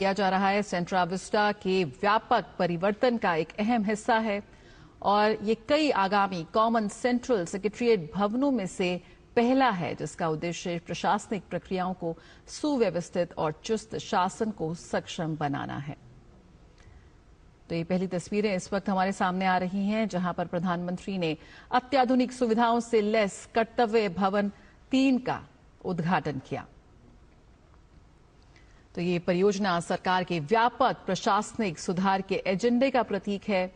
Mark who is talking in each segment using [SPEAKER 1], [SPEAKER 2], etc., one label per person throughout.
[SPEAKER 1] किया जा रहा है सेंट्रा विस्टा के व्यापक परिवर्तन का एक अहम हिस्सा है और ये कई आगामी कॉमन सेंट्रल सेक्रेटरीट भवनों में से पहला है जिसका उद्देश्य प्रशासनिक प्रक्रियाओं को सुव्यवस्थित और चुस्त शासन को सक्षम बनाना है। तो ये पहली तस्वीरें इस वक्त हमारे सामने आ रही हैं जहां पर प्रधानमंत्री ने अत्याधुनिक सुविधाओं से लैस कर्तव्य भवन 3 का उद्घाटन किया। तो ये परियोजना सरकार के व्यापक प्रशासनिक सुधार के एजेंडे का प्रतीक है।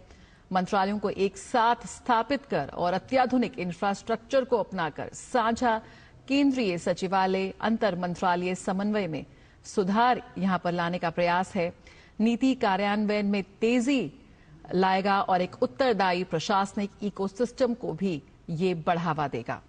[SPEAKER 1] मंत्रालयों को एक साथ स्थापित कर और अत्याधुनिक इंफ्रास्ट्रक्चर को अपनाकर साझा केंद्रीय सचिवालय अंतर मंत्रालय समन्वय में सुधार यहां पर लाने का प्रयास है। नीति कार्यान्वयन में तेजी लाएगा और एक उत्तरदायी प्रशासनिक इकोसिस्टम को भी ये बढ़ावा देगा।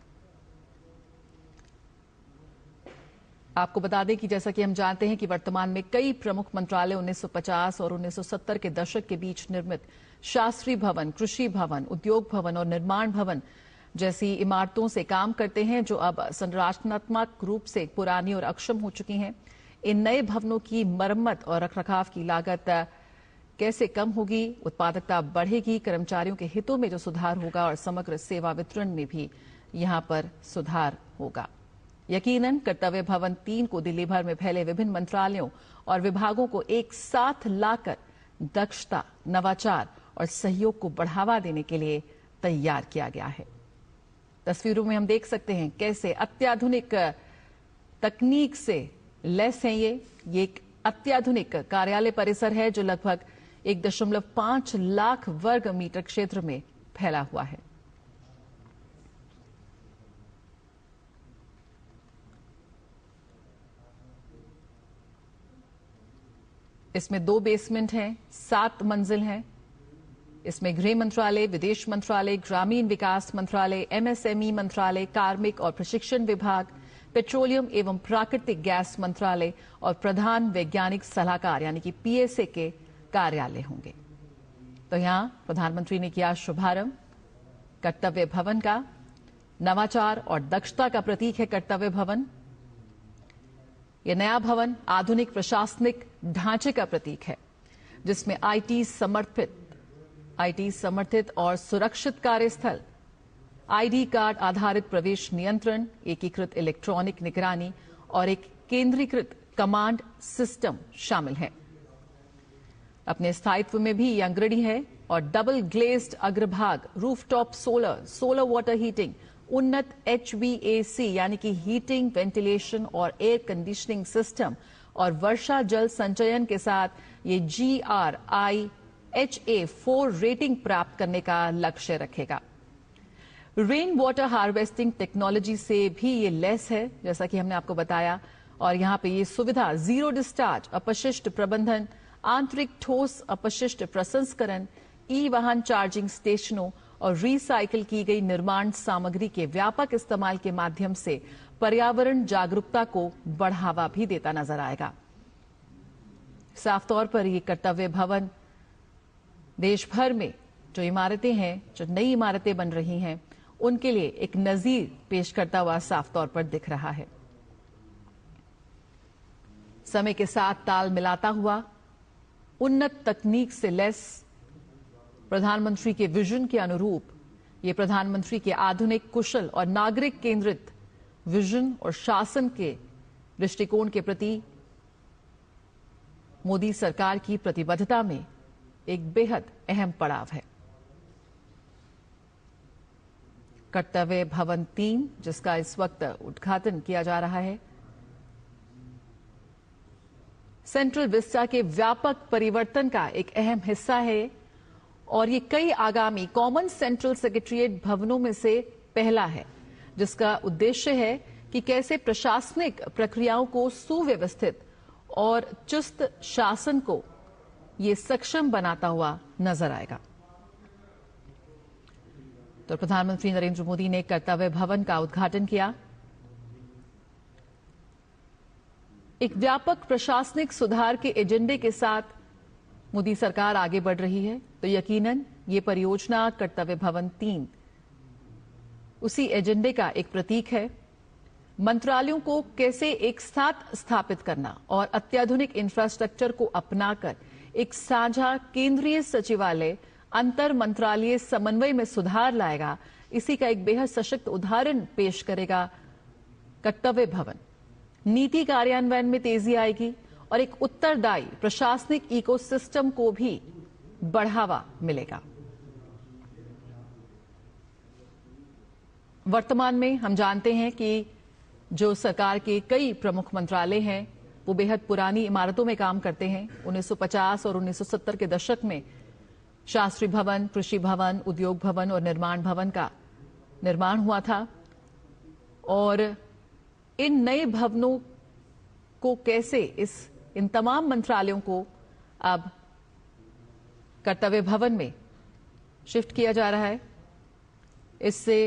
[SPEAKER 1] आपको बता दें कि जैसा कि हम जानते हैं कि वर्तमान में कई प्रमुख मंत्रालय 1950 और 1970 के दशक के बीच निर्मित शास्त्री भवन, कृषि भवन, उद्योग भवन और निर्माण भवन जैसी इमारतों से काम करते हैं जो अब संरचनात्मक रूप से पुरानी और अक्षम हो चुकी हैं। इन नए भवनों की मरम्मत और रखरखाव की लागत कैसे कम होगी, उत्पादकता बढ़ेगी, कर्मचारियों के हितों में जो सुधार होगा और समग्र सेवा वितरण में भी यहां पर सुधार होगा। यकीनन कर्तव्य भवन 3 को दिल्ली भर में फैले विभिन्न मंत्रालयों और विभागों को एक साथ लाकर दक्षता, नवाचार और सहयोग को बढ़ावा देने के लिए तैयार किया गया है। तस्वीरों में हम देख सकते हैं कैसे अत्याधुनिक तकनीक से लैस है ये एक अत्याधुनिक कार्यालय परिसर है जो लगभग 1.5 लाख वर्ग मीटर क्षेत्र में फैला हुआ है। इसमें 2 बेसमेंट हैं, 7 मंजिल हैं। इसमें गृह मंत्रालय, विदेश मंत्रालय, ग्रामीण विकास मंत्रालय, एमएसएमई मंत्रालय, कार्मिक और प्रशिक्षण विभाग, पेट्रोलियम एवं प्राकृतिक गैस मंत्रालय और प्रधान वैज्ञानिक सलाहकार यानी कि पीएसए के कार्यालय होंगे। तो यहां प्रधानमंत्री ने किया शुभारंभ कर्तव्य भवन का। नवाचार और दक्षता का प्रतीक है कर्तव्य भवन। यह नया भवन आधुनिक प्रशासनिक ढांचे का प्रतीक है जिसमें आईटी समर्थित और सुरक्षित कार्यस्थल, आईडी कार्ड आधारित प्रवेश नियंत्रण, एकीकृत इलेक्ट्रॉनिक निगरानी और एक केंद्रीकृत कमांड सिस्टम शामिल है। अपने स्थायित्व में भी ये अग्रणी है और डबल ग्लेज्ड अग्रभाग, रूफटॉप सोलर वाटर हीटिंग, उन्नत HVAC यानी कि हीटिंग, वेंटिलेशन और एयर कंडीशनिंग सिस्टम और वर्षा जल संचयन के साथ ये GRIHA 4 रेटिंग प्राप्त करने का लक्ष्य रखेगा। रेन वाटर हार्वेस्टिंग टेक्नोलॉजी से भी ये लैस है जैसा कि हमने आपको बताया और यहां पे ये सुविधा जीरो डिस्चार्ज अपशिष्ट प्रबंधन, आंतरिक ठोस अपशिष्ट प्रसंस्करण, ई वाहन चार्जिंग स्टेशनों और रिसाइकिल की गई निर्माण सामग्री के व्यापक इस्तेमाल के माध्यम से पर्यावरण जागरूकता को बढ़ावा भी देता नजर आएगा। साफ तौर पर ये कर्तव्य भवन देश भर में जो इमारतें हैं, जो नई इमारतें बन रही हैं, उनके लिए एक नजीर पेश करता हुआ साफ तौर पर दिख रहा है। समय के साथ ताल मिलाता हुआ उन्नत तकनीक से लैस प्रधानमंत्री के विजन के अनुरूप ये प्रधानमंत्री के आधुनिक, कुशल और नागरिक केंद्रित विजन और शासन के दृष्टिकोण के प्रति मोदी सरकार की प्रतिबद्धता में एक बेहद अहम पड़ाव है। कर्तव्य भवन 3 जिसका इस वक्त उद्घाटन किया जा रहा है, सेंट्रल विस्टा के व्यापक परिवर्तन का एक अहम हिस्सा है और ये कई आगामी कॉमन सेंट्रल सेक्रेटरीट भवनों में से पहला है जिसका उद्देश्य है कि कैसे प्रशासनिक प्रक्रियाओं को सुव्यवस्थित और चुस्त शासन को ये सक्षम बनाता हुआ नजर आएगा। तो प्रधानमंत्री नरेंद्र मोदी ने कर्तव्य भवन का उद्घाटन किया। एक व्यापक प्रशासनिक सुधार के एजेंडे के साथ मोदी सरकार आगे बढ़ रही है तो यकीनन ये परियोजना कर्तव्य भवन 3 उसी एजेंडे का एक प्रतीक है। मंत्रालयों को कैसे एक साथ स्थापित करना और अत्याधुनिक इंफ्रास्ट्रक्चर को अपनाकर एक साझा केंद्रीय सचिवालय अंतर मंत्रालय समन्वय में सुधार लाएगा, इसी का एक बेहद सशक्त उदाहरण पेश करेगा कर्तव्य भवन। नीति कार्यान्वयन में तेजी आएगी और एक उत्तरदायी प्रशासनिक इकोसिस्टम को भी बढ़ावा मिलेगा। वर्तमान में हम जानते हैं कि जो सरकार के कई प्रमुख मंत्रालय हैं वो बेहद पुरानी इमारतों में काम करते हैं। 1950 और 1970 के दशक में शास्त्री भवन, कृषि भवन, उद्योग भवन और निर्माण भवन का निर्माण हुआ था और इन नए भवनों को कैसे इन तमाम मंत्रालयों को अब कर्तव्य भवन में शिफ्ट किया जा रहा है। इससे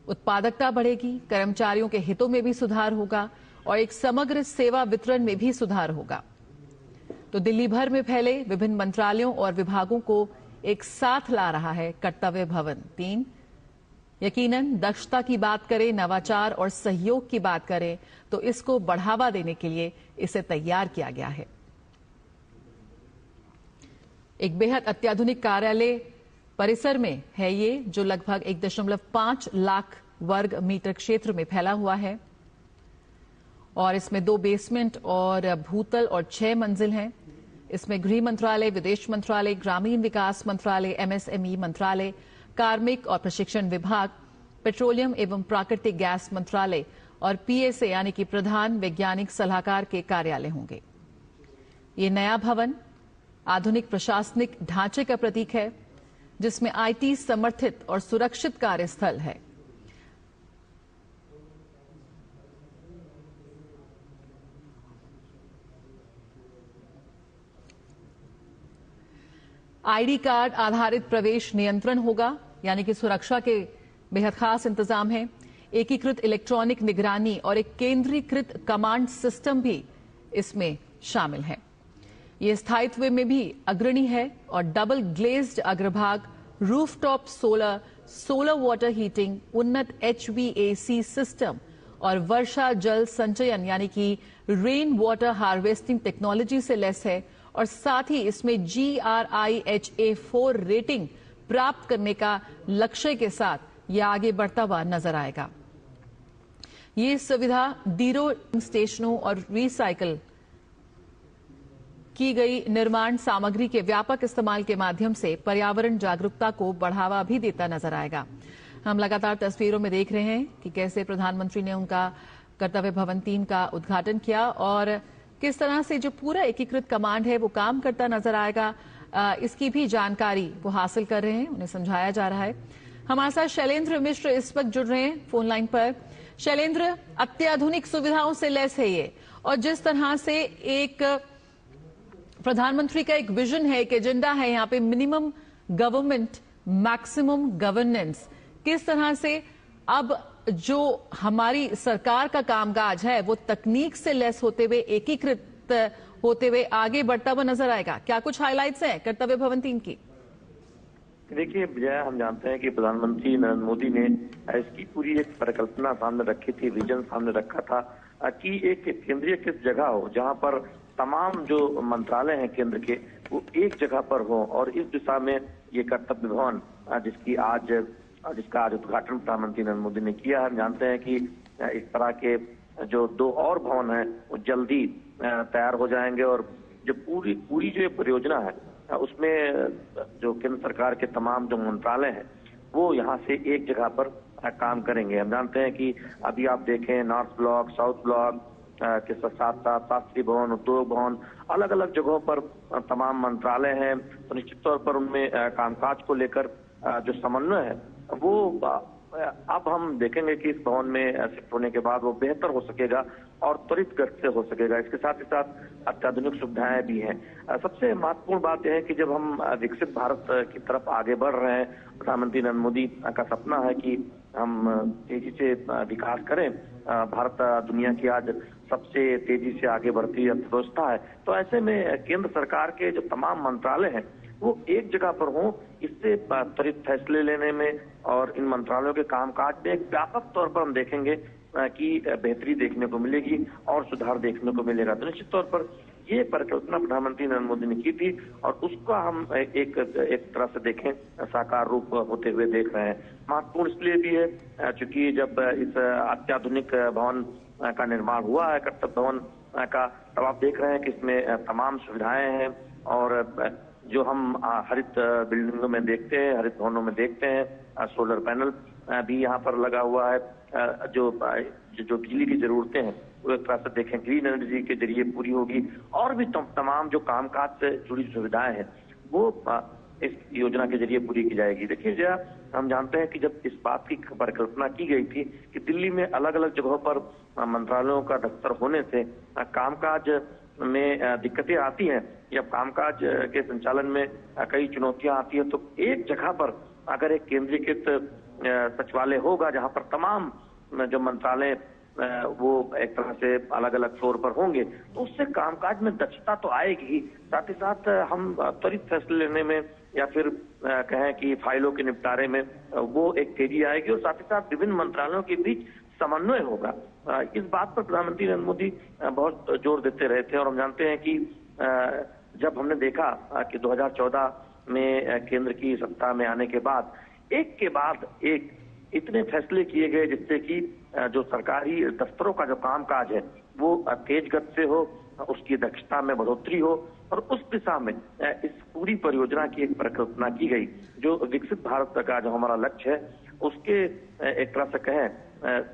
[SPEAKER 1] उत्पादकता बढ़ेगी, कर्मचारियों के हितों में भी सुधार होगा और एक समग्र सेवा वितरण में भी सुधार होगा। तो दिल्ली भर में फैले विभिन्न मंत्रालयों और विभागों को एक साथ ला रहा है कर्तव्य भवन 3। यकीनन दक्षता की बात करें, नवाचार और सहयोग की बात करें तो इसको बढ़ावा देने के लिए इसे तैयार किया गया है। एक बेहद अत्याधुनिक कार्यालय परिसर में है ये, जो लगभग 1.5 लाख वर्ग मीटर क्षेत्र में फैला हुआ है और इसमें 2 बेसमेंट और भूतल और 6 मंजिल हैं। इसमें गृह मंत्रालय, विदेश मंत्रालय, ग्रामीण विकास मंत्रालय, एमएसएमई मंत्रालय, कार्मिक और प्रशिक्षण विभाग, पेट्रोलियम एवं प्राकृतिक गैस मंत्रालय और पीएसए यानी कि प्रधान वैज्ञानिक सलाहकार के कार्यालय होंगे। ये नया भवन आधुनिक प्रशासनिक ढांचे का प्रतीक है जिसमें आईटी समर्थित और सुरक्षित कार्यस्थल है। आईडी कार्ड आधारित प्रवेश नियंत्रण होगा, यानी कि सुरक्षा के बेहद खास इंतजाम है। एकीकृत इलेक्ट्रॉनिक निगरानी और एक केंद्रीकृत कमांड सिस्टम भी इसमें शामिल है। ये स्थायित्व में भी अग्रणी है और डबल ग्लेज्ड अग्रभाग, रूफटॉप सोलर वाटर हीटिंग, उन्नत HVAC सिस्टम और वर्षा जल संचयन यानी कि रेन वाटर हार्वेस्टिंग टेक्नोलॉजी से लैस है और साथ ही इसमें GRIHA4 रेटिंग प्राप्त करने का लक्ष्य के साथ यह आगे बढ़ता हुआ नजर आएगा। ये सुविधा डीरो स्टेशनों और रिसाइकल की गई निर्माण सामग्री के व्यापक इस्तेमाल के माध्यम से पर्यावरण जागरूकता को बढ़ावा भी देता नजर आएगा। हम लगातार तस्वीरों में देख रहे हैं कि कैसे प्रधानमंत्री ने उनका कर्तव्य भवन 3 का उद्घाटन किया और किस तरह से जो पूरा एकीकृत कमांड है वो काम करता नजर आएगा, इसकी भी जानकारी वो हासिल कर रहे हैं, उन्हें समझाया जा रहा है। हमारे साथ शैलेंद्र मिश्र इस वक्त जुड़ रहे हैं फोन लाइन पर। शैलेंद्र, अत्याधुनिक सुविधाओं से लैस है ये और जिस तरह से एक प्रधानमंत्री का एक विजन है, एक एजेंडा है यहाँ पे, मिनिमम गवर्नमेंट मैक्सिमम गवर्नेंस, किस तरह से अब जो हमारी सरकार का कामकाज है वो तकनीक से लैस होते हुए, एकीकृत होते हुए आगे बढ़ता हुआ नजर आएगा। क्या कुछ हाइलाइट्स हैं कर्तव्य भवन 3 की?
[SPEAKER 2] देखिए विजय, हम जानते हैं कि प्रधानमंत्री नरेंद्र मोदी ने इसकी पूरी एक परिकल्पना सामने रखी थी, विजन सामने रखा था कि एक केंद्रीय किस जगह हो जहां पर तमाम जो मंत्रालय हैं केंद्र के वो एक जगह पर हो और इस दिशा में ये कर्तव्य भवन जिसका आज उद्घाटन प्रधानमंत्री नरेंद्र मोदी ने किया। हम जानते हैं कि इस तरह के जो 2 और भवन हैं वो जल्दी तैयार हो जाएंगे और जो पूरी जो ये परियोजना है उसमें जो केंद्र सरकार के तमाम जो मंत्रालय हैं वो यहाँ से एक जगह पर काम करेंगे। हम जानते हैं कि अभी आप देखें नॉर्थ ब्लॉक, साउथ ब्लॉक के साथ साथ शास्त्री भवन, उद्योग भवन, अलग अलग जगहों पर तमाम मंत्रालय हैं, तो निश्चित तौर पर उनमें कामकाज को लेकर जो समन्वय है वो अब हम देखेंगे कि इस भवन में शिफ्ट होने के बाद वो बेहतर हो सकेगा और त्वरित गति से हो सकेगा। इसके साथ ही साथ अत्याधुनिक सुविधाएं भी हैं। सबसे महत्वपूर्ण बात यह है कि जब हम विकसित भारत की तरफ आगे बढ़ रहे हैं, प्रधानमंत्री नरेंद्र मोदी का सपना है कि हम तेजी से विकास करें। भारत दुनिया की आज सबसे तेजी से आगे बढ़ती अर्थव्यवस्था है, तो ऐसे में केंद्र सरकार के जो तमाम मंत्रालय हैं वो एक जगह पर हों, इससे त्वरित फैसले लेने में और इन मंत्रालयों के कामकाज में एक व्यापक तौर पर हम देखेंगे की बेहतरी देखने को मिलेगी और सुधार देखने को मिलेगा। तो निश्चित तौर पर ये परिकल्पना प्रधानमंत्री नरेंद्र मोदी ने की थी और उसका हम एक तरह से देखें साकार रूप होते हुए देख रहे हैं। महत्वपूर्ण इसलिए भी है चूंकि जब इस अत्याधुनिक भवन का निर्माण हुआ है, कर्तव्य भवन का, तब आप देख रहे हैं कि इसमें तमाम सुविधाएं हैं और जो हम हरित बिल्डिंगों में देखते हैं, हरित भवनों में देखते हैं, सोलर पैनल भी यहाँ पर लगा हुआ है। जो बिजली की जरूरतें हैं वो एक तरह से देखें ग्रीन एनर्जी के जरिए पूरी होगी और भी तमाम जो कामकाज से जुड़ी सुविधाएं हैं वो इस योजना के जरिए पूरी की जाएगी। देखिए जया, हम जानते हैं कि जब इस बात की परिकल्पना की गई थी कि दिल्ली में अलग अलग जगहों पर मंत्रालयों का दफ्तर होने से कामकाज में दिक्कतें आती हैं या कामकाज के संचालन में कई चुनौतियां आती हैं, तो एक जगह पर अगर एक केंद्रीकृत सचिवालय होगा जहां पर तमाम जो मंत्रालय वो एक तरह से अलग अलग फ्लोर पर होंगे, तो उससे कामकाज में दक्षता तो आएगी ही, साथ ही साथ हम त्वरित फैसले लेने में या फिर कहें कि फाइलों के निपटारे में वो एक तेजी आएगी और साथ ही साथ विभिन्न मंत्रालयों के बीच समन्वय होगा। इस बात पर प्रधानमंत्री नरेंद्र मोदी बहुत जोर देते रहे थे और हम जानते हैं कि जब हमने देखा कि 2014 में केंद्र की सत्ता में आने के बाद एक इतने फैसले किए गए जिससे कि जो सरकारी दफ्तरों का जो कामकाज है वो तेज गति से हो, उसकी दक्षता में बढ़ोतरी हो और उस दिशा में इस पूरी परियोजना की एक परिकल्पना की गई जो विकसित भारत का जो हमारा लक्ष्य है उसके एक तरह से कहें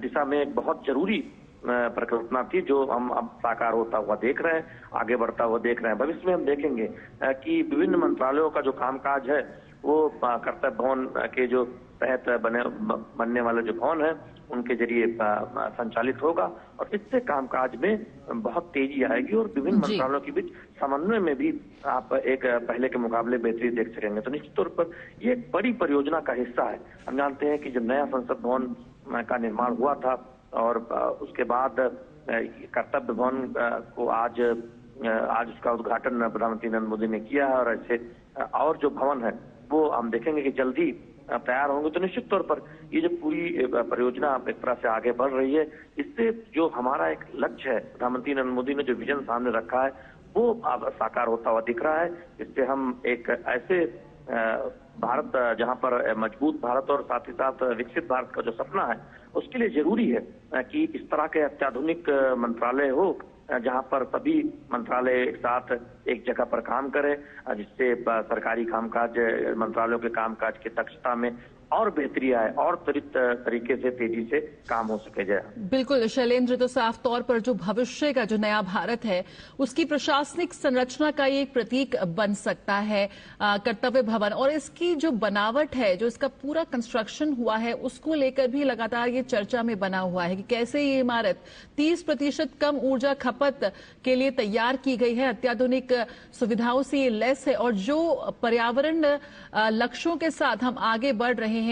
[SPEAKER 2] दिशा में एक बहुत जरूरी परिकल्पना थी जो हम अब साकार होता हुआ देख रहे हैं, आगे बढ़ता हुआ देख रहे हैं। भविष्य में हम देखेंगे कि विभिन्न मंत्रालयों का जो कामकाज है वो कर्तव्य भवन के जो तहत बनने वाले जो भवन है उनके जरिए संचालित होगा और इससे कामकाज में बहुत तेजी आएगी और विभिन्न मंत्रालयों के बीच समन्वय में भी आप एक पहले के मुकाबले बेहतरी देख सकेंगे। तो निश्चित तौर पर ये एक बड़ी परियोजना का हिस्सा है। हम जानते हैं कि जब नया संसद भवन का निर्माण हुआ था और उसके बाद कर्तव्य भवन को आज उसका उद्घाटन प्रधानमंत्री नरेंद्र मोदी ने किया है और ऐसे और जो भवन है वो हम देखेंगे कि जल्दी तैयार होंगे। तो निश्चित तौर पर ये जो पूरी परियोजना एक तरह से आगे बढ़ रही है, इससे जो हमारा एक लक्ष्य है, प्रधानमंत्री नरेंद्र मोदी ने जो विजन सामने रखा है वो अब साकार होता हुआ दिख रहा है। इससे हम एक ऐसे भारत जहां पर मजबूत भारत और साथ ही साथ विकसित भारत का जो सपना है उसके लिए जरूरी है कि इस तरह के अत्याधुनिक मंत्रालय हो जहां पर सभी मंत्रालय एक साथ एक जगह पर काम करें जिससे सरकारी कामकाज मंत्रालयों के कामकाज की दक्षता में और बेहतरी आए और त्वरित तरीके से तेजी से काम हो सके। जाए
[SPEAKER 1] बिल्कुल शैलेंद्र, तो साफ तौर पर जो भविष्य का जो नया भारत है उसकी प्रशासनिक संरचना का ये एक प्रतीक बन सकता है कर्तव्य भवन, और इसकी जो बनावट है, जो इसका पूरा कंस्ट्रक्शन हुआ है उसको लेकर भी लगातार ये चर्चा में बना हुआ है कि कैसे ये इमारत 30% कम ऊर्जा खपत के लिए तैयार की गई है, अत्याधुनिक सुविधाओं से ये लैस है और जो पर्यावरण लक्ष्यों के साथ हम आगे बढ़ रहे हैं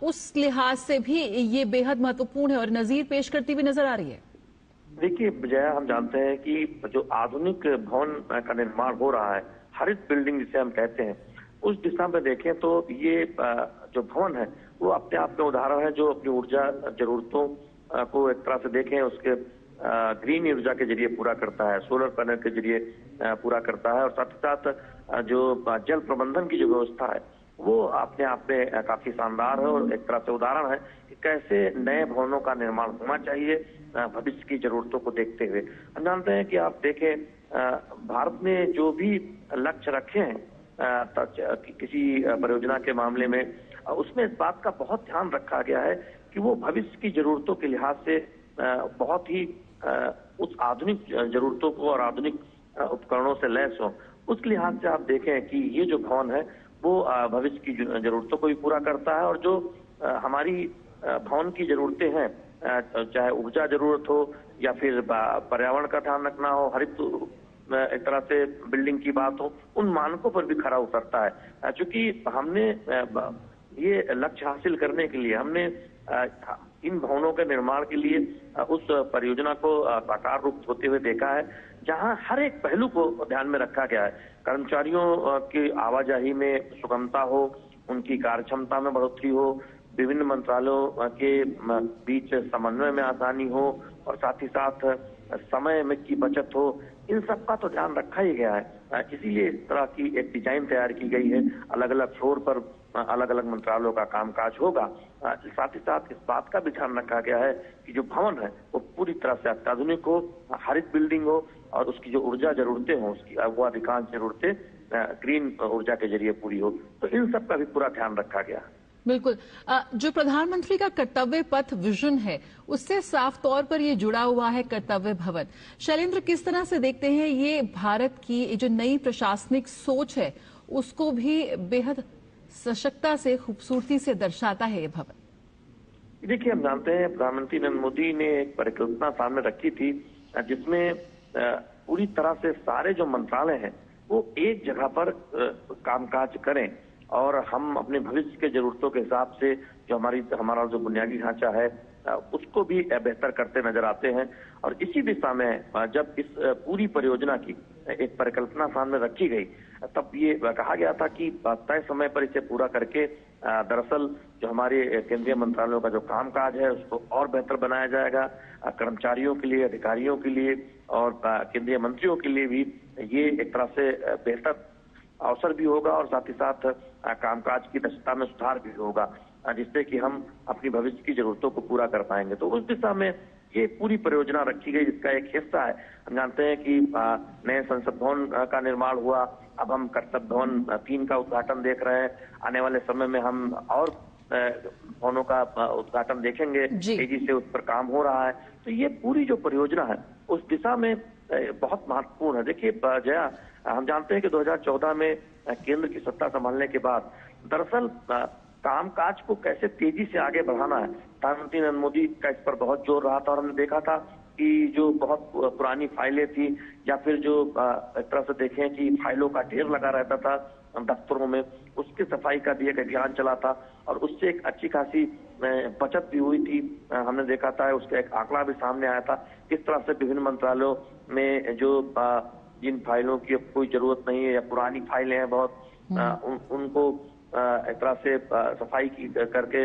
[SPEAKER 1] उस लिहाज से भी ये बेहद महत्वपूर्ण है और नजीर पेश करती हुई नजर आ रही है।
[SPEAKER 2] देखिए विजय, हम जानते हैं कि जो आधुनिक भवन का निर्माण हो रहा है, हरित बिल्डिंग जिसे हम कहते हैं, उस दिशा में देखें तो ये जो भवन है वो अपने आप में उदाहरण है जो अपनी ऊर्जा जरूरतों को एक तरह से देखें उसके ग्रीन ऊर्जा के जरिए पूरा करता है, सोलर पैनल के जरिए पूरा करता है और साथ ही साथ जो जल प्रबंधन की जो व्यवस्था है वो अपने आप में काफी शानदार है और एक तरह से उदाहरण है कि कैसे नए भवनों का निर्माण होना चाहिए भविष्य की जरूरतों को देखते हुए। हम जानते हैं कि आप देखें भारत ने जो भी लक्ष्य रखे हैं किसी परियोजना के मामले में, उसमें इस बात का बहुत ध्यान रखा गया है कि वो भविष्य की जरूरतों के लिहाज से बहुत ही उस आधुनिक जरूरतों को और आधुनिक उपकरणों से लैस हो। उस लिहाज से आप देखें कि ये जो भवन है वो भविष्य की जरूरतों को भी पूरा करता है और जो हमारी भवन की जरूरतें हैं, चाहे ऊर्जा जरूरत हो या फिर पर्यावरण का ध्यान रखना हो, हरित एक तरह से बिल्डिंग की बात हो, उन मानकों पर भी खरा उतरता है। चूंकि हमने ये लक्ष्य हासिल करने के लिए हमने इन भवनों के निर्माण के लिए उस परियोजना को साकार रूप होते हुए देखा है जहां हर एक पहलू को ध्यान में रखा गया है। कर्मचारियों की आवाजाही में सुगमता हो, उनकी कार्य क्षमता में बढ़ोतरी हो, विभिन्न मंत्रालयों के बीच समन्वय में आसानी हो और साथ ही साथ समय में की बचत हो, इन सब का तो ध्यान रखा ही गया है। इसीलिए इस तरह की एक डिजाइन तैयार की गई है। अलग अलग फ्लोर पर अलग अलग मंत्रालयों का कामकाज होगा। साथ ही साथ इस बात का भी ध्यान रखा गया है कि जो भवन है वो पूरी तरह से अत्याधुनिक हो, हरित बिल्डिंग हो और उसकी जो ऊर्जा जरूरतें हो उसकी वो अधिकांश जरूरतें ग्रीन ऊर्जा के जरिए पूरी हो। तो इन सब का भी पूरा ध्यान रखा गया।
[SPEAKER 1] बिल्कुल। जो प्रधानमंत्री का कर्तव्य पथ विजन है उससे साफ तौर पर ये जुड़ा हुआ है कर्तव्य भवन। शैलेंद्र, किस तरह से देखते हैं ये भारत की जो नई प्रशासनिक सोच है उसको भी बेहद सशक्ता से, खूबसूरती से दर्शाता है ये भवन?
[SPEAKER 2] देखिए, हम जानते हैं प्रधानमंत्री नरेंद्र मोदी ने एक परिकल्पना सामने रखी थी जिसमें पूरी तरह से सारे जो मंत्रालय हैं वो एक जगह पर कामकाज करें और हम अपने भविष्य के जरूरतों के हिसाब से जो हमारा जो बुनियादी ढांचा है उसको भी बेहतर करते नजर आते हैं। और इसी दिशा में जब इस पूरी परियोजना की एक परिकल्पना सामने रखी गई तब ये कहा गया था कि तय समय पर इसे पूरा करके दरअसल जो हमारे केंद्रीय मंत्रालयों का जो कामकाज है उसको और बेहतर बनाया जाएगा। कर्मचारियों के लिए, अधिकारियों के लिए और केंद्रीय मंत्रियों के लिए भी ये एक तरह से बेहतर अवसर भी होगा और साथ ही साथ कामकाज की दक्षता में सुधार भी होगा, जिससे कि हम अपनी भविष्य की जरूरतों को पूरा कर पाएंगे। तो उस दिशा में ये पूरी परियोजना रखी गई जिसका एक हिस्सा है। हम जानते हैं कि नए संसद भवन का निर्माण हुआ, अब हम कर्तव्य भवन 3 का उद्घाटन देख रहे हैं। आने वाले समय में हम और भवनों का उद्घाटन देखेंगे, तेजी से उस पर काम हो रहा है। तो ये पूरी जो परियोजना है उस दिशा में बहुत महत्वपूर्ण है। देखिए जया, हम जानते हैं कि 2014 में केंद्र की सत्ता संभालने के बाद दरअसल कामकाज को कैसे तेजी से आगे बढ़ाना है, प्रधानमंत्री नरेंद्र मोदी का इस पर बहुत जोर रहा था। और हमने देखा था कि जो बहुत पुरानी फाइलें थी या फिर जो एक तरह से देखें कि फाइलों का ढेर लगा रहता था दफ्तरों में, उसकी सफाई का भी एक अभियान चला था और उससे एक अच्छी खासी बचत भी हुई थी। हमने देखा था, उसका एक आंकड़ा भी सामने आया था किस तरह से विभिन्न मंत्रालयों में जो जिन फाइलों की कोई जरूरत नहीं है या पुरानी फाइलें हैं बहुत, उनको एक तरह से सफाई की करके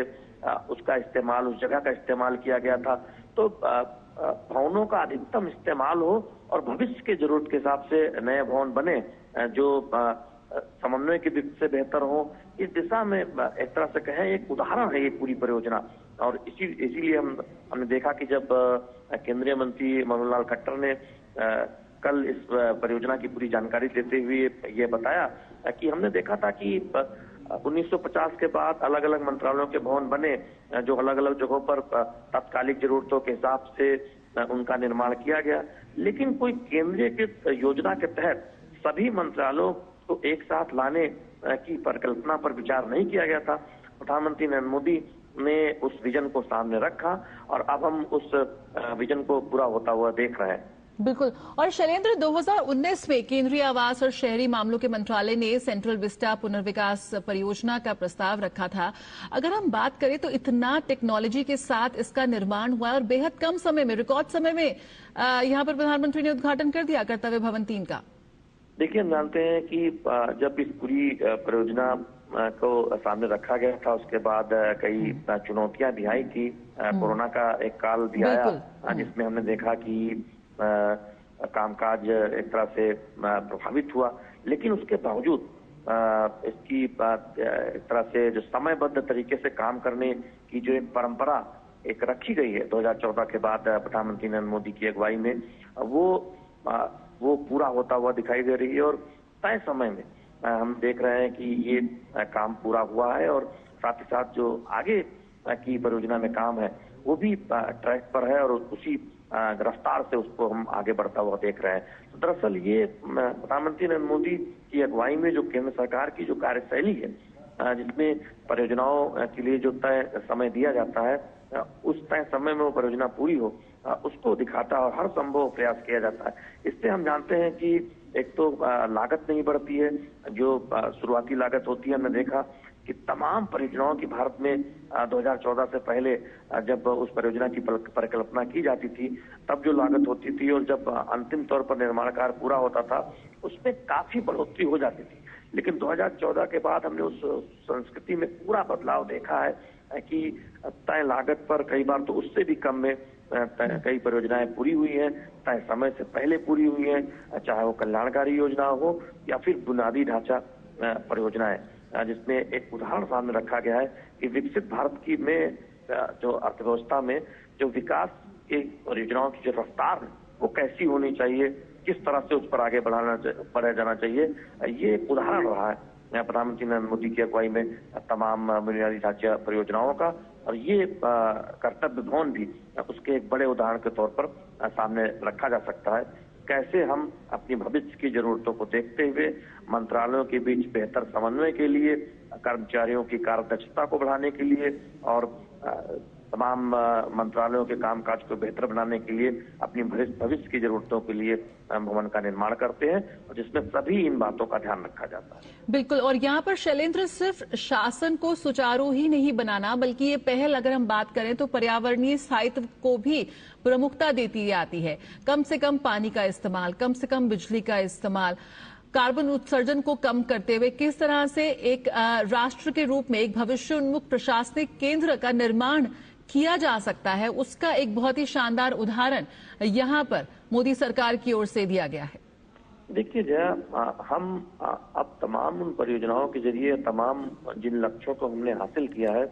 [SPEAKER 2] उसका इस्तेमाल, उस जगह का इस्तेमाल किया गया था। तो भवनों का अधिकतम इस्तेमाल हो और भविष्य के जरूरत के हिसाब से नए भवन बने जो समन्वय की दृष्टि से बेहतर हो, इस दिशा में एक तरह से कहें एक उदाहरण है ये पूरी परियोजना। और इसीलिए हमने देखा कि जब केंद्रीय मंत्री मनोहर लाल खट्टर ने कल इस परियोजना की पूरी जानकारी देते हुए ये बताया कि हमने देखा था कि 1950 के बाद अलग अलग मंत्रालयों के भवन बने जो अलग अलग जगहों पर तात्कालिक जरूरतों के हिसाब से उनका निर्माण किया गया, लेकिन कोई केंद्रीकृत योजना के तहत सभी मंत्रालयों को एक साथ लाने की परिकल्पना पर विचार नहीं किया गया था। प्रधानमंत्री नरेंद्र मोदी ने उस विजन को सामने रखा और अब हम उस विजन को पूरा होता हुआ देख रहे हैं।
[SPEAKER 1] बिल्कुल। और शैलेंद्र, 2019 में केंद्रीय आवास और शहरी मामलों के मंत्रालय ने सेंट्रल विस्टा पुनर्विकास परियोजना का प्रस्ताव रखा था। अगर हम बात करें तो इतना टेक्नोलॉजी के साथ इसका निर्माण हुआ और बेहद कम समय में, रिकॉर्ड समय में यहाँ पर प्रधानमंत्री ने उद्घाटन कर दिया कर्तव्य भवन 3 का।
[SPEAKER 2] देखिए, हम जानते हैं कि जब इस पूरी परियोजना को सामने रखा गया था उसके बाद कई चुनौतियां भी आई थी। कोरोना का एक काल भी आया जिसमें हमने देखा कि कामकाज एक तरह से प्रभावित हुआ, लेकिन उसके बावजूद इसकी एक तरह से जो समयबद्ध तरीके से काम करने की जो एक परंपरा एक रखी गई है 2014 के बाद प्रधानमंत्री नरेंद्र मोदी की अगुवाई में, वो पूरा होता हुआ दिखाई दे रही है। और तय समय में हम देख रहे हैं कि ये काम पूरा हुआ है और साथ ही साथ जो आगे की परियोजना में काम है वो भी ट्रैक पर है और उसी रफ्तार से उसको हम आगे बढ़ता हुआ देख रहे हैं। तो दरअसल ये प्रधानमंत्री नरेंद्र मोदी की अगुवाई में जो केंद्र सरकार की जो कार्यशैली है जिसमें परियोजनाओं के लिए जो तय समय दिया जाता है उस तय समय में वो परियोजना पूरी हो उसको दिखाता है और हर संभव प्रयास किया जाता है। इससे हम जानते हैं कि एक तो लागत नहीं बढ़ती है, जो शुरुआती लागत होती है हमने देखा कि तमाम परियोजनाओं की भारत में 2014 से पहले जब उस परियोजना की परिकल्पना की जाती थी तब जो लागत होती थी और जब अंतिम तौर पर निर्माण कार्य पूरा होता था उसमें काफी बढ़ोतरी हो जाती थी। लेकिन 2014 के बाद हमने उस संस्कृति में पूरा बदलाव देखा है कि तय लागत पर कई बार तो उससे भी कम में कई परियोजनाएं पूरी हुई हैं, तय समय से पहले पूरी हुई हैं, चाहे वो कल्याणकारी योजना हो या फिर बुनियादी ढांचा परियोजनाएं, जिसमें एक उदाहरण सामने रखा गया है कि विकसित भारत की में जो अर्थव्यवस्था में जो विकास की परियोजनाओं की जो रफ्तार है वो कैसी होनी चाहिए, किस तरह से उस पर आगे बढ़ाया जाना चाहिए, ये एक उदाहरण रहा है प्रधानमंत्री नरेंद्र मोदी की अगुवाई में तमाम बुनियादी ढांचा परियोजनाओं का। और ये कर्तव्य भवन भी उसके एक बड़े उदाहरण के तौर पर सामने रखा जा सकता है। कैसे हम अपनी भविष्य की जरूरतों को देखते हुए मंत्रालयों के बीच बेहतर समन्वय के लिए, कर्मचारियों की कार्यदक्षता को बढ़ाने के लिए और तमाम मंत्रालयों के कामकाज को बेहतर बनाने के लिए अपनी भविष्य की जरूरतों के लिए भवन का निर्माण करते हैं, और जिसमें सभी इन बातों का ध्यान रखा जाता है।
[SPEAKER 1] बिल्कुल। और यहाँ पर शैलेंद्र, सिर्फ शासन को सुचारू ही नहीं बनाना, बल्कि ये पहल अगर हम बात करें तो पर्यावरणीय स्थायित्व को भी प्रमुखता देती आती है। कम से कम पानी का इस्तेमाल, कम से कम बिजली का इस्तेमाल, कार्बन उत्सर्जन को कम करते हुए किस तरह से एक राष्ट्र के रूप में एक भविष्योन्मुख प्रशासनिक केंद्र का निर्माण किया जा सकता है, उसका एक बहुत ही शानदार उदाहरण यहाँ पर मोदी सरकार की ओर से दिया गया है।
[SPEAKER 2] देखिए जया, हम अब तमाम उन परियोजनाओं के जरिए तमाम जिन लक्ष्यों को हमने हासिल किया है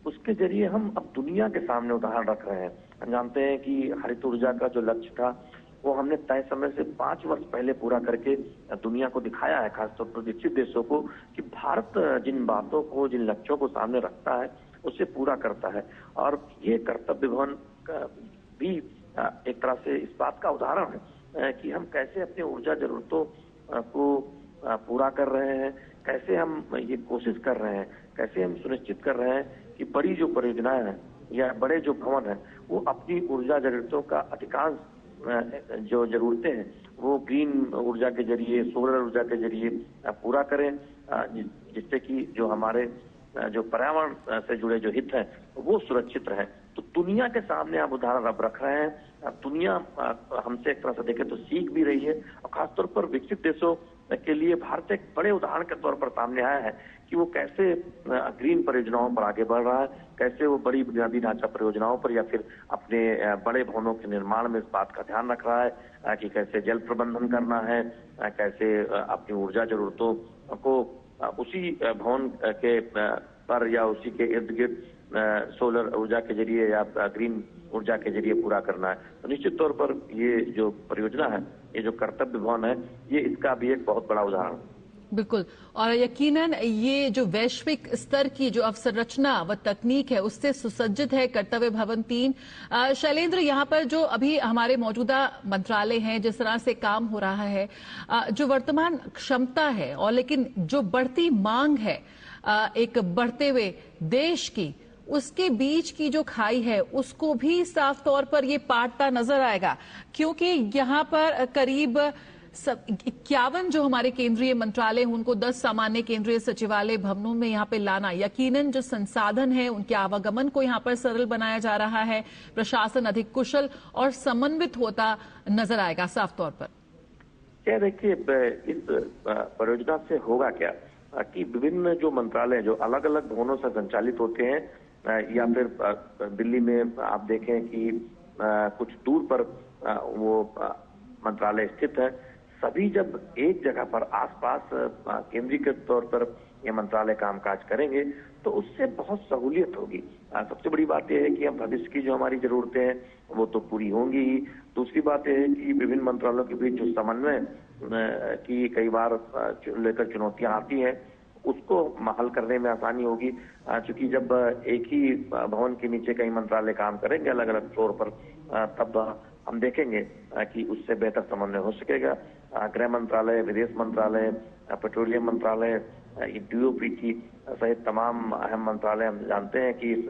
[SPEAKER 2] उसके जरिए हम अब दुनिया के सामने उदाहरण रख रहे हैं। हम जानते हैं कि हरित ऊर्जा का जो लक्ष्य था वो हमने तय समय से 5 वर्ष पहले पूरा करके दुनिया को दिखाया है, खासतौर पर विकसित देशों को, कि भारत जिन बातों को, जिन लक्ष्यों को सामने रखता है उसे पूरा करता है। और ये कर्तव्य भवन भी एक तरह से इस बात का उदाहरण है कि हम कैसे अपनी ऊर्जा जरूरतों को पूरा कर रहे हैं, कैसे हम ये कोशिश कर रहे हैं, कैसे हम सुनिश्चित कर रहे हैं कि बड़ी जो परियोजनाएं हैं या बड़े जो भवन हैं वो अपनी ऊर्जा जरूरतों का अधिकांश जो जरूरतें हैं वो ग्रीन ऊर्जा के जरिए, सोलर ऊर्जा के जरिए पूरा करें, जिससे कि जो हमारे जो पर्यावरण से जुड़े जो हित हैं वो सुरक्षित रहे। तो दुनिया के सामने आप उदाहरण अब रख रहे हैं। दुनिया हमसे एक तरह से देखें तो सीख भी रही है, और खासतौर पर विकसित देशों के लिए भारत एक बड़े उदाहरण के तौर पर सामने आया है कि वो कैसे ग्रीन परियोजनाओं पर आगे बढ़ रहा है, कैसे वो बड़ी बुनियादी ढांचा परियोजनाओं पर या फिर अपने बड़े भवनों के निर्माण में इस बात का ध्यान रख रहा है कि कैसे जल प्रबंधन करना है, कैसे अपनी ऊर्जा जरूरतों को उसी भवन के पर या उसी के इर्द गिर्द सोलर ऊर्जा के जरिए या ग्रीन ऊर्जा के जरिए पूरा करना है। तो निश्चित तौर पर ये जो परियोजना है, ये जो कर्तव्य भवन है, ये इसका भी एक बहुत बड़ा उदाहरण है।
[SPEAKER 1] बिल्कुल। और यकीनन ये जो वैश्विक स्तर की जो अवसंरचना व तकनीक है उससे सुसज्जित है कर्तव्य भवन 3। शैलेंद्र, यहाँ पर जो अभी हमारे मौजूदा मंत्रालय हैं, जिस तरह से काम हो रहा है, जो वर्तमान क्षमता है और लेकिन जो बढ़ती मांग है एक बढ़ते हुए देश की, उसके बीच की जो खाई है उसको भी साफ तौर पर ये पाटता नजर आएगा, क्योंकि यहाँ पर करीब 51 जो हमारे केंद्रीय मंत्रालय हैं उनको 10 सामान्य केंद्रीय सचिवालय भवनों में यहाँ पे लाना, यकीनन जो संसाधन है उनके आवागमन को यहाँ पर सरल बनाया जा रहा है, प्रशासन अधिक कुशल और समन्वित होता नजर आएगा साफ तौर पर।
[SPEAKER 2] क्या देखिए, इस परियोजना से होगा क्या कि विभिन्न जो मंत्रालय जो अलग अलग भवनों से संचालित होते हैं, या फिर दिल्ली में आप देखें कि कुछ दूर पर वो मंत्रालय स्थित है, सभी जब एक जगह पर आसपास केंद्रीकृत तौर पर ये मंत्रालय कामकाज करेंगे तो उससे बहुत सहूलियत होगी। सबसे बड़ी बात यह है कि हम भविष्य की जो हमारी जरूरतें हैं वो तो पूरी होंगी ही। दूसरी बात यह है कि विभिन्न मंत्रालयों के बीच जो समन्वय की कई बार लेकर चुनौतियां आती हैं उसको हल करने में आसानी होगी, क्योंकि जब एक ही भवन के नीचे कई मंत्रालय काम करेंगे अलग अलग फ्लोर पर, तब हम देखेंगे कि उससे बेहतर समन्वय हो सकेगा। गृह मंत्रालय, विदेश मंत्रालय, पेट्रोलियम मंत्रालय, डीओपीटी सहित तमाम अहम मंत्रालय हम जानते हैं कि इस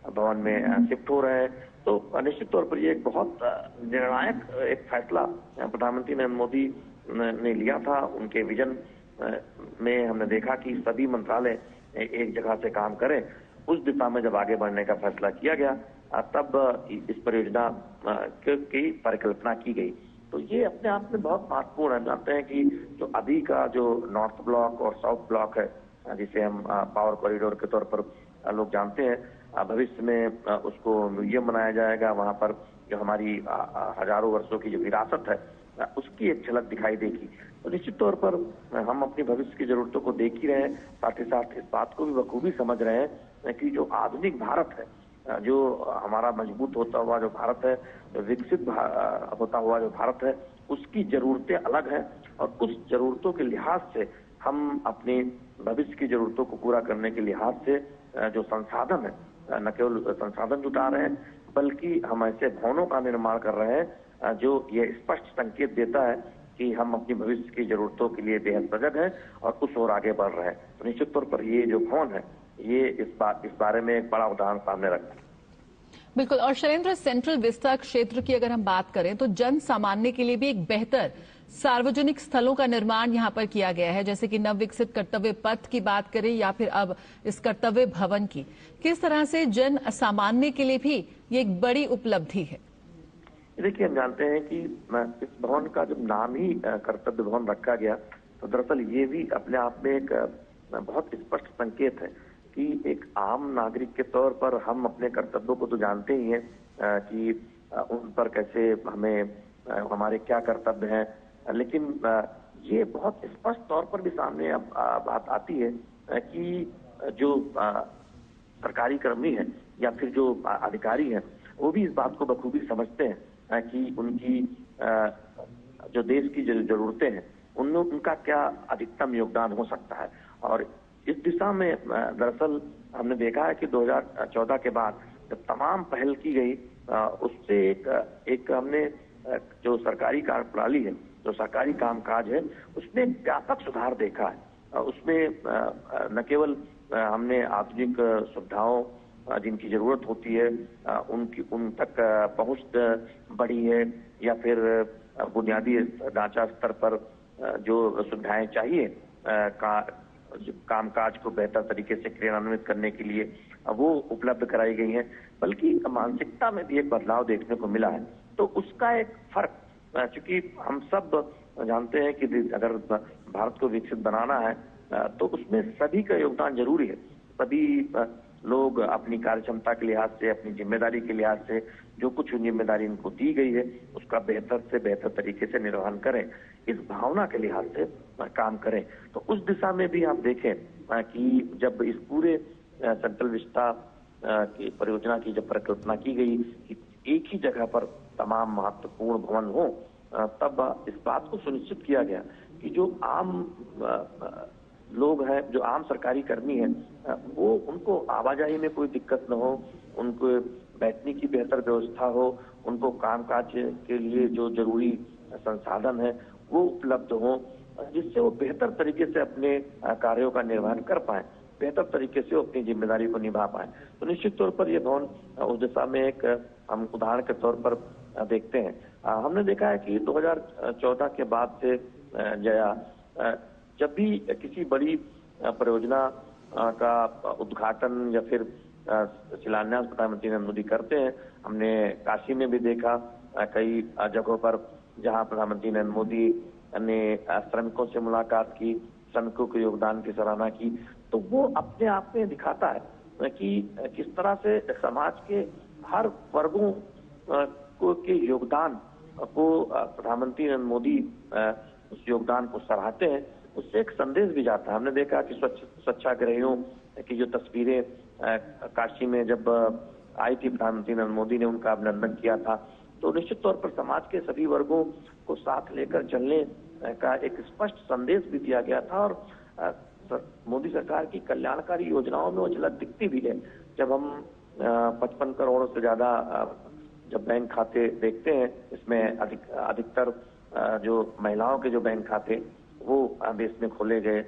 [SPEAKER 2] भवन में शिफ्ट हो रहे हैं। तो निश्चित तौर पर ये एक बहुत निर्णायक एक फैसला प्रधानमंत्री नरेंद्र मोदी ने लिया था। उनके विजन में हमने देखा कि सभी मंत्रालय एक जगह से काम करें, उस दिशा में जब आगे बढ़ने का फैसला किया गया तब इस परियोजना की परिकल्पना की गई। तो ये अपने आप में बहुत महत्वपूर्ण है। जानते हैं कि जो अभी का जो नॉर्थ ब्लॉक और साउथ ब्लॉक है, जिसे हम पावर कॉरिडोर के तौर पर लोग जानते हैं, भविष्य में उसको म्यूजियम बनाया जाएगा। वहां पर जो हमारी हजारों वर्षों की जो विरासत है उसकी एक झलक दिखाई देगी। तो निश्चित तौर पर हम अपनी भविष्य की जरूरतों को देख ही रहे हैं, साथ ही साथ इस बात को भी बखूबी समझ रहे हैं कि जो आधुनिक भारत है, जो हमारा मजबूत होता हुआ जो भारत है, जो विकसित होता हुआ जो भारत है, उसकी जरूरतें अलग हैं और उस जरूरतों के लिहाज से हम अपने भविष्य की जरूरतों को पूरा करने के लिहाज से जो संसाधन है, न केवल संसाधन जुटा रहे हैं बल्कि हम ऐसे भवनों का निर्माण कर रहे हैं जो ये स्पष्ट संकेत देता है कि हम अपनी भविष्य की जरूरतों के लिए बेहद सजग हैं और उस ओर आगे बढ़ रहे हैं। तो निश्चित तौर पर ये जो भवन है ये इस बारे में एक बड़ा उदाहरण सामने रखता है।
[SPEAKER 1] बिल्कुल। और शैलेंद्र, सेंट्रल विस्टा क्षेत्र की अगर हम बात करें तो जन सामान्य के लिए भी एक बेहतर सार्वजनिक स्थलों का निर्माण यहां पर किया गया है, जैसे कि नवविकसित कर्तव्य पथ की बात करें या फिर अब इस कर्तव्य भवन की। किस तरह से जन सामान्य के लिए भी ये एक बड़ी उपलब्धि है?
[SPEAKER 2] देखिए, हम जानते हैं कि इस भवन का जब नाम ही कर्तव्य भवन रखा गया तो दरअसल ये भी अपने आप में एक बहुत स्पष्ट संकेत है कि एक आम नागरिक के तौर पर हम अपने कर्तव्यों को तो जानते ही हैं कि उन पर कैसे हमें हमारे क्या कर्तव्य हैं, लेकिन ये बहुत स्पष्ट तौर पर भी सामने अब बात आती है कि जो सरकारी कर्मी हैं या फिर जो अधिकारी हैं वो भी इस बात को बखूबी समझते हैं कि उनकी जो देश की जरूरतें हैं उनमें उनका क्या अधिकतम योगदान हो सकता है। और इस दिशा में दरअसल हमने देखा है कि 2014 के बाद जब तमाम पहल की गई उससे एक हमने जो सरकारी कार्यप्रणाली है, जो सरकारी कामकाज है, उसमें व्यापक सुधार देखा है। उसमें न केवल हमने आधुनिक सुविधाओं जिनकी जरूरत होती है उन तक पहुंच बढ़ी है या फिर बुनियादी ढांचा स्तर पर जो सुविधाएं चाहिए कामकाज को बेहतर तरीके से क्रियान्वित करने के लिए वो उपलब्ध कराई गई हैं, बल्कि मानसिकता में भी एक बदलाव देखने को मिला है। तो उसका एक फर्क, चूंकि हम सब जानते हैं कि अगर भारत को विकसित बनाना है तो उसमें सभी का योगदान जरूरी है। सभी लोग अपनी कार्य क्षमता के लिहाज से, अपनी जिम्मेदारी के लिहाज से जो कुछ जिम्मेदारी इनको दी गई है उसका बेहतर से बेहतर तरीके से निर्वहन करें, इस भावना के लिहाज से काम करें। तो उस दिशा में भी आप देखें कि जब इस पूरे सेंट्रल विस्टा की परियोजना की जब परिकल्पना की गई कि एक ही जगह पर तमाम महत्वपूर्ण भवन हो, तब इस बात को सुनिश्चित किया गया कि जो आम लोग हैं, जो आम सरकारी कर्मी हैं, वो उनको आवाजाही में कोई दिक्कत न हो, उनको बैठने की बेहतर व्यवस्था हो, उनको कामकाज के लिए जो जरूरी संसाधन है वो उपलब्ध हो, जिससे वो बेहतर तरीके से अपने कार्यों का निर्वहन कर पाए, बेहतर तरीके से वो अपनी जिम्मेदारी को निभा पाए। तो निश्चित तौर पर ये भवन उस दिशा में एक हम उदाहरण के तौर पर देखते हैं। हमने देखा है कि 2014 के बाद से जब भी किसी बड़ी परियोजना का उद्घाटन या फिर शिलान्यास प्रधानमंत्री नरेंद्र मोदी करते हैं, हमने काशी में भी देखा कई जगहों पर जहां प्रधानमंत्री नरेंद्र मोदी ने श्रमिकों से मुलाकात की, श्रमिकों के योगदान की सराहना की। तो वो अपने आप में दिखाता है कि किस तरह से समाज के हर वर्गों के योगदान को प्रधानमंत्री नरेंद्र मोदी उस योगदान को सराहते हैं। उससे एक संदेश भी जाता है। हमने देखा कि स्वच्छाग्रहियों की जो तस्वीरें काशी में जब आई थी, प्रधानमंत्री नरेंद्र मोदी ने उनका अभिनंदन किया था। तो निश्चित तौर पर समाज के सभी वर्गों को साथ लेकर चलने का एक स्पष्ट संदेश भी दिया गया था और मोदी सरकार की कल्याणकारी योजनाओं में वो झलक दिखती भी है। जब हम 55 करोड़ से ज्यादा जब बैंक खाते देखते हैं, इसमें अधिकतर जो महिलाओं के जो बैंक खाते वो देश में खोले गए।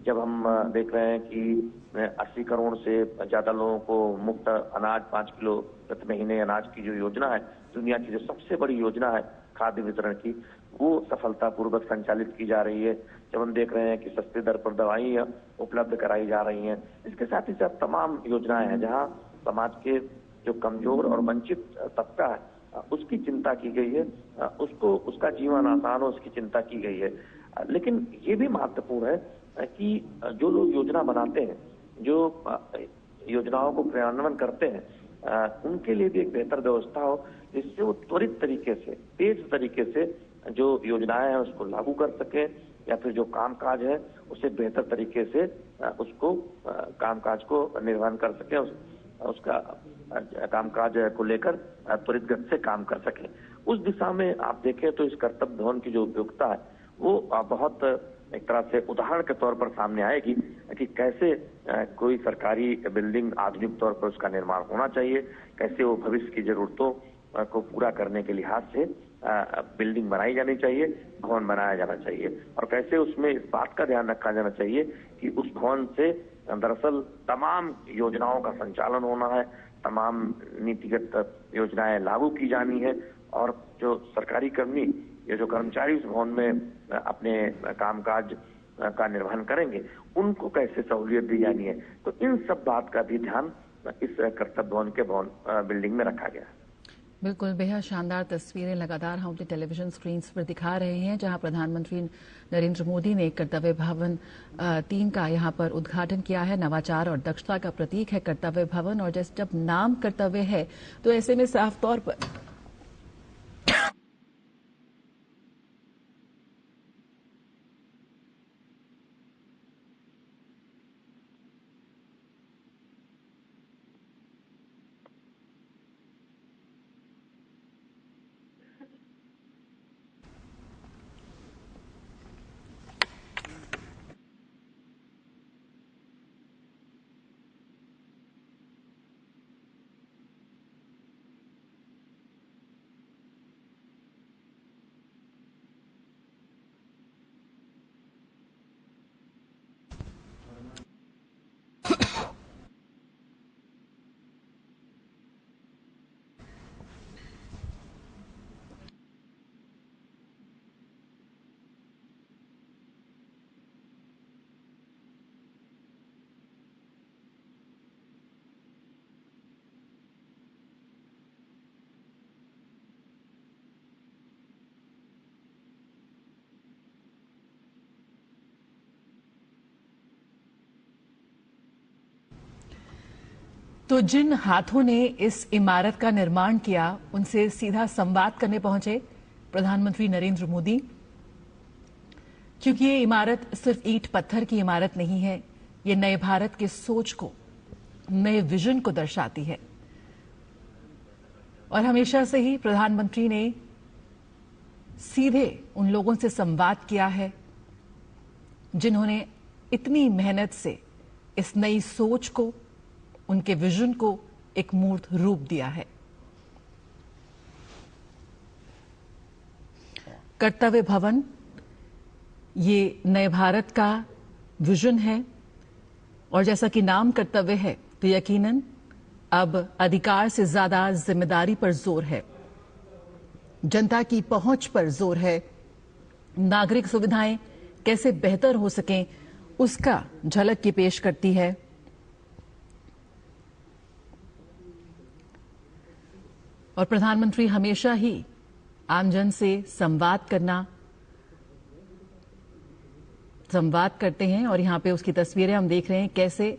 [SPEAKER 2] जब हम देख रहे हैं कि 80 करोड़ से ज्यादा लोगों को मुफ्त अनाज 5 किलो प्रति महीने अनाज की जो योजना है, दुनिया की जो सबसे बड़ी योजना है खाद्य वितरण की, वो सफलतापूर्वक संचालित की जा रही है। जब हम देख रहे हैं कि सस्ते दर पर दवाइयां उपलब्ध कराई जा रही हैं, इसके साथ ही साथ तमाम योजनाएं हैं जहां समाज के जो कमजोर और वंचित तबका है उसकी चिंता की गई है, उसका जीवन आसान हो उसकी चिंता की गई है। लेकिन ये भी महत्वपूर्ण है कि जो लोग योजना बनाते हैं, जो योजनाओं को क्रियान्वयन करते हैं उनके लिए भी एक बेहतर व्यवस्था हो, जिससे वो त्वरित तरीके से, तेज तरीके से जो योजनाएं हैं उसको लागू कर सके, या फिर जो कामकाज है उसे बेहतर तरीके से उसको कामकाज को निर्वहन कर सके, उसका कामकाज को लेकर त्वरित गति से काम कर सके। उस दिशा में आप देखें तो इस कर्तव्य भवन की जो उपयोगिता है वो बहुत एक तरह से उदाहरण के तौर पर सामने आएगी कि कैसे कोई सरकारी बिल्डिंग आधुनिक तौर पर उसका निर्माण होना चाहिए, कैसे वो भविष्य की जरूरतों को पूरा करने के लिहाज से बिल्डिंग बनाई जानी चाहिए, भवन बनाया जाना चाहिए, और कैसे उसमें इस बात का ध्यान रखा जाना चाहिए कि उस भवन से दरअसल तमाम योजनाओं का संचालन होना है, तमाम नीतिगत योजनाएं लागू की जानी है, और जो सरकारी कर्मी या जो कर्मचारी उस भवन में अपने कामकाज का निर्वहन करेंगे उनको कैसे सहूलियत दी जानी है। तो इन सब बात का भी ध्यान इस कर्तव्य भवन के बिल्डिंग में रखा गया है।
[SPEAKER 1] बिल्कुल, बेहद शानदार तस्वीरें लगातार हम अपने टेलीविजन स्क्रीन पर दिखा रहे हैं, जहां प्रधानमंत्री नरेंद्र मोदी ने कर्तव्य भवन 3 का यहां पर उद्घाटन किया है। नवाचार और दक्षता का प्रतीक है कर्तव्य भवन, और जब नाम कर्तव्य है तो ऐसे में साफ तौर पर तो जिन हाथों ने इस इमारत का निर्माण किया उनसे सीधा संवाद करने पहुंचे प्रधानमंत्री नरेंद्र मोदी, क्योंकि ये इमारत सिर्फ ईंट पत्थर की इमारत नहीं है, ये नए भारत के सोच को, नए विजन को दर्शाती है। और हमेशा से ही प्रधानमंत्री ने सीधे उन लोगों से संवाद किया है जिन्होंने इतनी मेहनत से इस नई सोच को, उनके विजन को एक मूर्त रूप दिया है। कर्तव्य भवन ये नए भारत का विजन है, और जैसा कि नाम कर्तव्य है तो यकीनन अब अधिकार से ज्यादा जिम्मेदारी पर जोर है, जनता की पहुंच पर जोर है, नागरिक सुविधाएं कैसे बेहतर हो सकें उसका झलक की पेश करती है। और प्रधानमंत्री हमेशा ही आमजन से संवाद करते हैं, और यहां पे उसकी तस्वीरें हम देख रहे हैं कैसे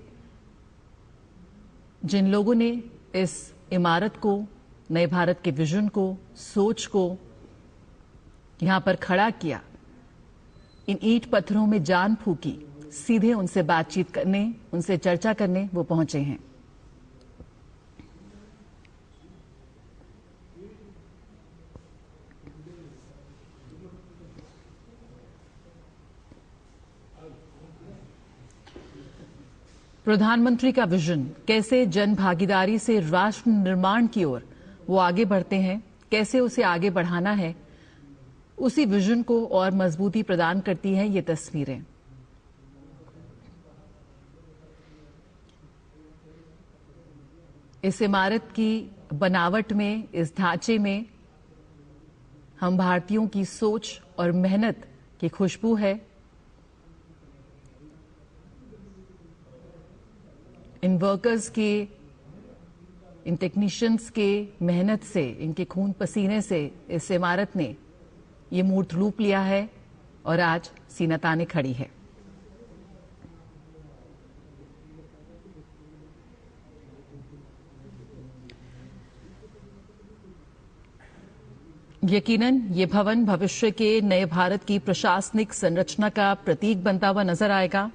[SPEAKER 1] जिन लोगों ने इस इमारत को, नए भारत के विजन को, सोच को यहां पर खड़ा किया, इन ईंट पत्थरों में जान फूकी, सीधे उनसे बातचीत करने, उनसे चर्चा करने वो पहुंचे हैं। प्रधानमंत्री का विजन, कैसे जन भागीदारी से राष्ट्र निर्माण की ओर वो आगे बढ़ते हैं, कैसे उसे आगे बढ़ाना है, उसी विजन को और मजबूती प्रदान करती हैं ये तस्वीरें। इस इमारत की बनावट में, इस ढांचे में हम भारतीयों की सोच और मेहनत की खुशबू है। इन वर्कर्स के, इन टेक्नीशियंस के मेहनत से, इनके खून पसीने से इस इमारत ने ये मूर्त रूप लिया है और आज सीना ताने खड़ी है। यकीनन ये भवन भविष्य के नए भारत की प्रशासनिक संरचना का प्रतीक बनता हुआ नजर आएगा।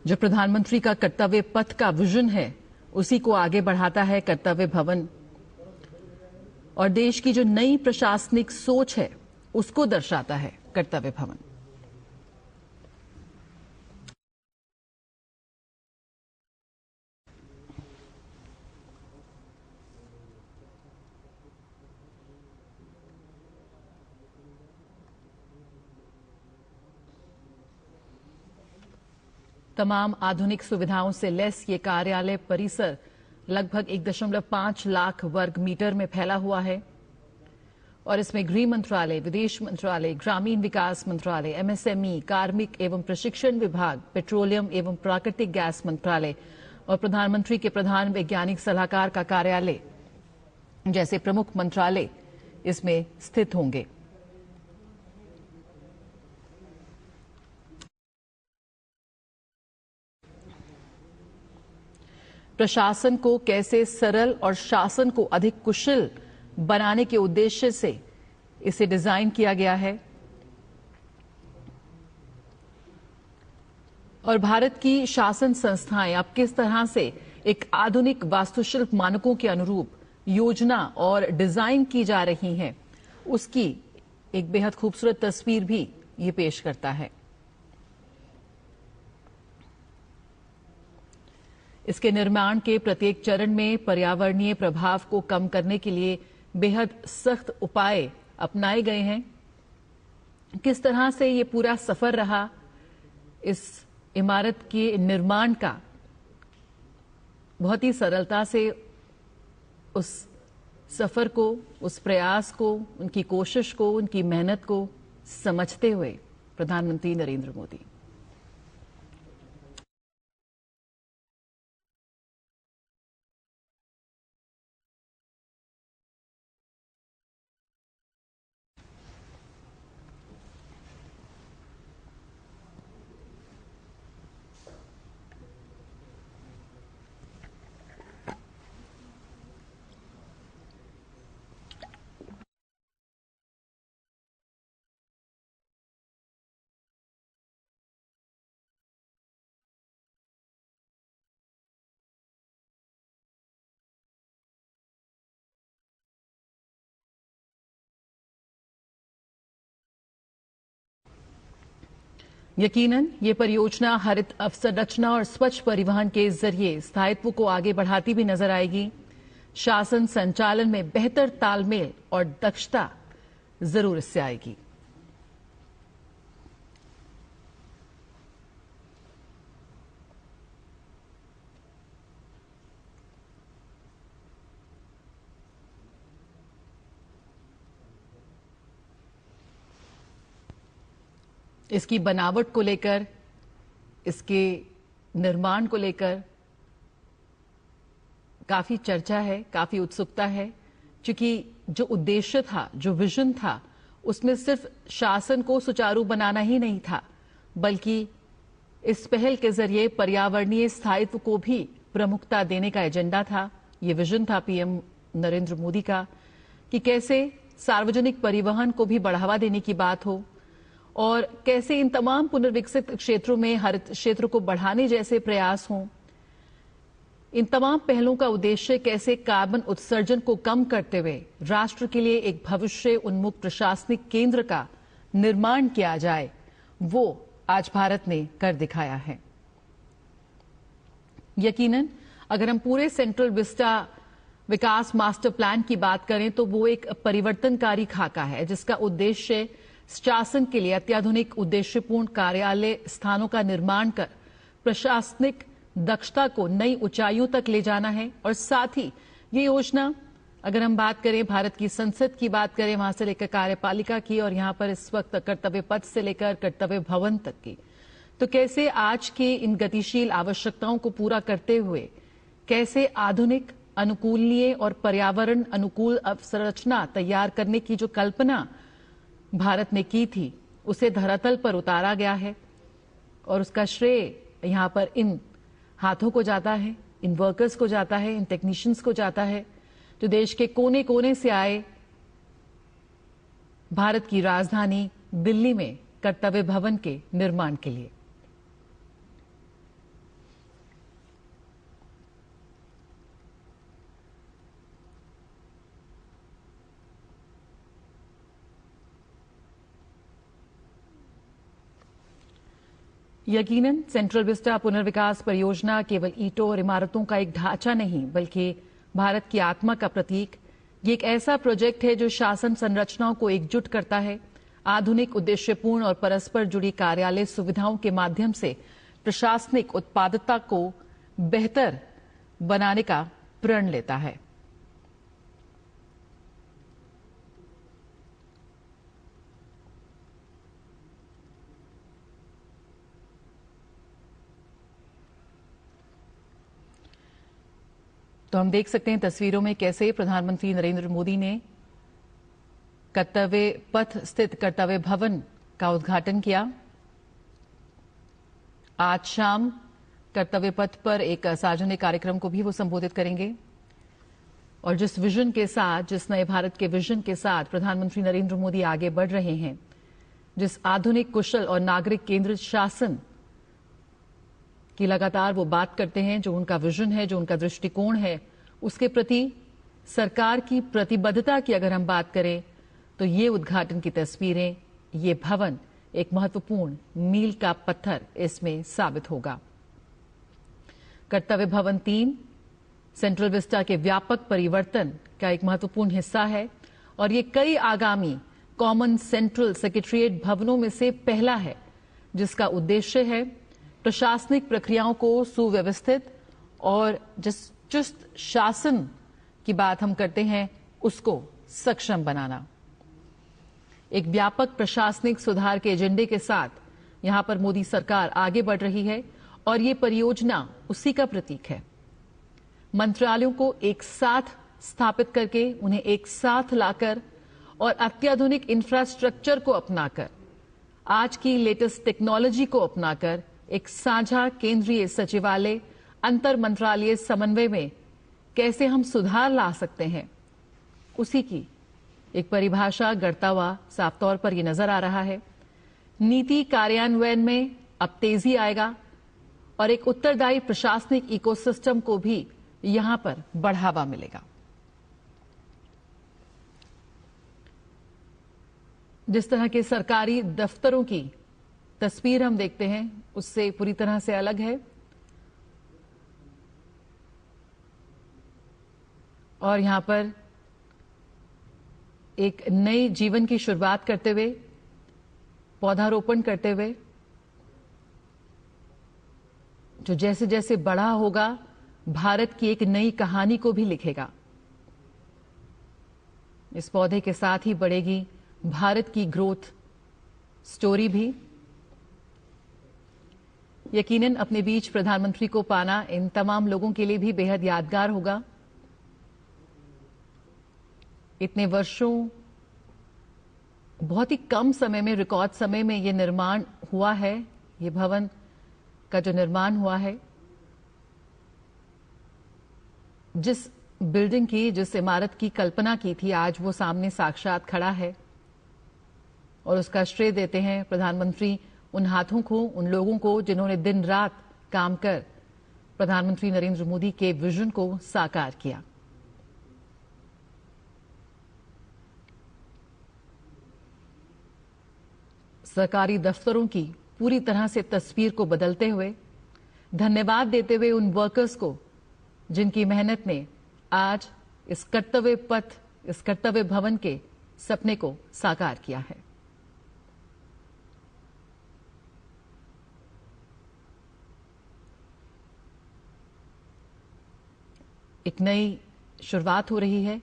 [SPEAKER 1] जो प्रधानमंत्री का कर्तव्य पथ का विजन है उसी को आगे बढ़ाता है कर्तव्य भवन, और देश की जो नई प्रशासनिक सोच है उसको दर्शाता है कर्तव्य भवन। तमाम आधुनिक सुविधाओं से लैस ये कार्यालय परिसर लगभग 1.5 लाख वर्ग मीटर में फैला हुआ है और इसमें गृह मंत्रालय, विदेश मंत्रालय, ग्रामीण विकास मंत्रालय, एमएसएमई, कार्मिक एवं प्रशिक्षण विभाग, पेट्रोलियम एवं प्राकृतिक गैस मंत्रालय और प्रधानमंत्री के प्रधान वैज्ञानिक सलाहकार का कार्यालय जैसे प्रमुख मंत्रालय इसमें स्थित होंगे। प्रशासन को कैसे सरल और शासन को अधिक कुशल बनाने के उद्देश्य से इसे डिजाइन किया गया है और भारत की शासन संस्थाएं अब किस तरह से एक आधुनिक वास्तुशिल्प मानकों के अनुरूप योजना और डिजाइन की जा रही हैं, उसकी एक बेहद खूबसूरत तस्वीर भी ये पेश करता है। इसके निर्माण के प्रत्येक चरण में पर्यावरणीय प्रभाव को कम करने के लिए बेहद सख्त उपाय अपनाए गए हैं। किस तरह से ये पूरा सफर रहा इस इमारत के निर्माण का, बहुत ही सरलता से उस सफर को, उस प्रयास को, उनकी कोशिश को, उनकी मेहनत को समझते हुए प्रधानमंत्री नरेंद्र मोदी। यकीनन ये परियोजना हरित अवसंरचना और स्वच्छ परिवहन के जरिए स्थायित्व को आगे बढ़ाती भी नजर आएगी। शासन संचालन में बेहतर तालमेल और दक्षता जरूर इससे आएगी। इसकी बनावट को लेकर, इसके निर्माण को लेकर काफी चर्चा है, काफी उत्सुकता है, क्योंकि जो उद्देश्य था, जो विजन था, उसमें सिर्फ शासन को सुचारू बनाना ही नहीं था, बल्कि इस पहल के जरिए पर्यावरणीय स्थायित्व को भी प्रमुखता देने का एजेंडा था। ये विजन था पीएम नरेंद्र मोदी का कि कैसे सार्वजनिक परिवहन को भी बढ़ावा देने की बात हो और कैसे इन तमाम पुनर्विकसित क्षेत्रों में हरित क्षेत्र को बढ़ाने जैसे प्रयास हों। इन तमाम पहलों का उद्देश्य कैसे कार्बन उत्सर्जन को कम करते हुए राष्ट्र के लिए एक भविष्य उन्मुख प्रशासनिक केंद्र का निर्माण किया जाए, वो आज भारत ने कर दिखाया है। यकीनन अगर हम पूरे सेंट्रल विस्टा विकास मास्टर प्लान की बात करें तो वो एक परिवर्तनकारी खाका है जिसका उद्देश्य शासन के लिए अत्याधुनिक उद्देश्यपूर्ण कार्यालय स्थानों का निर्माण कर प्रशासनिक दक्षता को नई ऊंचाइयों तक ले जाना है। और साथ ही ये योजना, अगर हम बात करें भारत की संसद की बात करें, वहां से लेकर कार्यपालिका की और यहां पर इस वक्त कर्तव्य पथ से लेकर कर्तव्य भवन तक की, तो कैसे आज के इन गतिशील आवश्यकताओं को पूरा करते हुए कैसे आधुनिक, अनुकूलनीय और पर्यावरण अनुकूल अवसंरचना तैयार करने की जो कल्पना भारत ने की थी उसे धरातल पर उतारा गया है। और उसका श्रेय यहां पर इन हाथों को जाता है, इन वर्कर्स को जाता है, इन टेक्नीशियंस को जाता है जो देश के कोने कोने से आए भारत की राजधानी दिल्ली में कर्तव्य भवन के निर्माण के लिए। यकीनन सेंट्रल विस्टा पुनर्विकास परियोजना केवल ईंटों और इमारतों का एक ढांचा नहीं बल्कि भारत की आत्मा का प्रतीक। ये एक ऐसा प्रोजेक्ट है जो शासन संरचनाओं को एकजुट करता है, आधुनिक, उद्देश्यपूर्ण और परस्पर जुड़ी कार्यालय सुविधाओं के माध्यम से प्रशासनिक उत्पादकता को बेहतर बनाने का प्रण लेता है। तो हम देख सकते हैं तस्वीरों में कैसे प्रधानमंत्री नरेंद्र मोदी ने कर्तव्य पथ स्थित कर्तव्य भवन का उद्घाटन किया। आज शाम कर्तव्य पथ पर एक सार्वजनिक कार्यक्रम को भी वो संबोधित करेंगे और जिस विजन के साथ, जिस नए भारत के विजन के साथ प्रधानमंत्री नरेंद्र मोदी आगे बढ़ रहे हैं, जिस आधुनिक, कुशल और नागरिक केंद्रित शासन की लगातार वो बात करते हैं, जो उनका विजन है, जो उनका दृष्टिकोण है, उसके प्रति सरकार की प्रतिबद्धता की अगर हम बात करें तो ये उद्घाटन की तस्वीरें, ये भवन एक महत्वपूर्ण मील का पत्थर इसमें साबित होगा। कर्तव्य भवन 3 सेंट्रल विस्टा के व्यापक परिवर्तन का एक महत्वपूर्ण हिस्सा है और ये कई आगामी कॉमन सेंट्रल सेक्रेटरिएट भवनों में से पहला है जिसका उद्देश्य है प्रशासनिक प्रक्रियाओं को सुव्यवस्थित और जिस चुस्त शासन की बात हम करते हैं उसको सक्षम बनाना। एक व्यापक प्रशासनिक सुधार के एजेंडे के साथ यहां पर मोदी सरकार आगे बढ़ रही है और ये परियोजना उसी का प्रतीक है। मंत्रालयों को एक साथ स्थापित करके, उन्हें एक साथ लाकर और अत्याधुनिक इंफ्रास्ट्रक्चर को अपनाकर, आज की लेटेस्ट टेक्नोलॉजी को अपनाकर एक साझा केंद्रीय सचिवालय अंतर मंत्रालय समन्वय में कैसे हम सुधार ला सकते हैं, उसी की एक परिभाषा गढ़ता हुआ साफ तौर पर यह नजर आ रहा है। नीति कार्यान्वयन में अब तेजी आएगा और एक उत्तरदायी प्रशासनिक इकोसिस्टम को भी यहां पर बढ़ावा मिलेगा। जिस तरह के सरकारी दफ्तरों की तस्वीर हम देखते हैं उससे पूरी तरह से अलग है और यहां पर एक नए जीवन की शुरुआत करते हुए, पौधारोपण करते हुए, जो जैसे जैसे बड़ा होगा भारत की एक नई कहानी को भी लिखेगा। इस पौधे के साथ ही बढ़ेगी भारत की ग्रोथ स्टोरी भी। यकीनन अपने बीच प्रधानमंत्री को पाना इन तमाम लोगों के लिए भी बेहद यादगार होगा। इतने वर्षों, बहुत ही कम समय में, रिकॉर्ड समय में यह निर्माण हुआ है, ये भवन का जो निर्माण हुआ है, जिस बिल्डिंग की, जिस इमारत की कल्पना की थी, आज वो सामने साक्षात खड़ा है और उसका श्रेय देते हैं प्रधानमंत्री उन हाथों को, उन लोगों को जिन्होंने दिन रात काम कर प्रधानमंत्री नरेंद्र मोदी के विजन को साकार किया। सरकारी दफ्तरों की पूरी तरह से तस्वीर को बदलते हुए, धन्यवाद देते हुए उन वर्कर्स को जिनकी मेहनत ने आज इस कर्तव्य पथ, इस कर्तव्य भवन के सपने को साकार किया है। एक नई शुरुआत हो रही है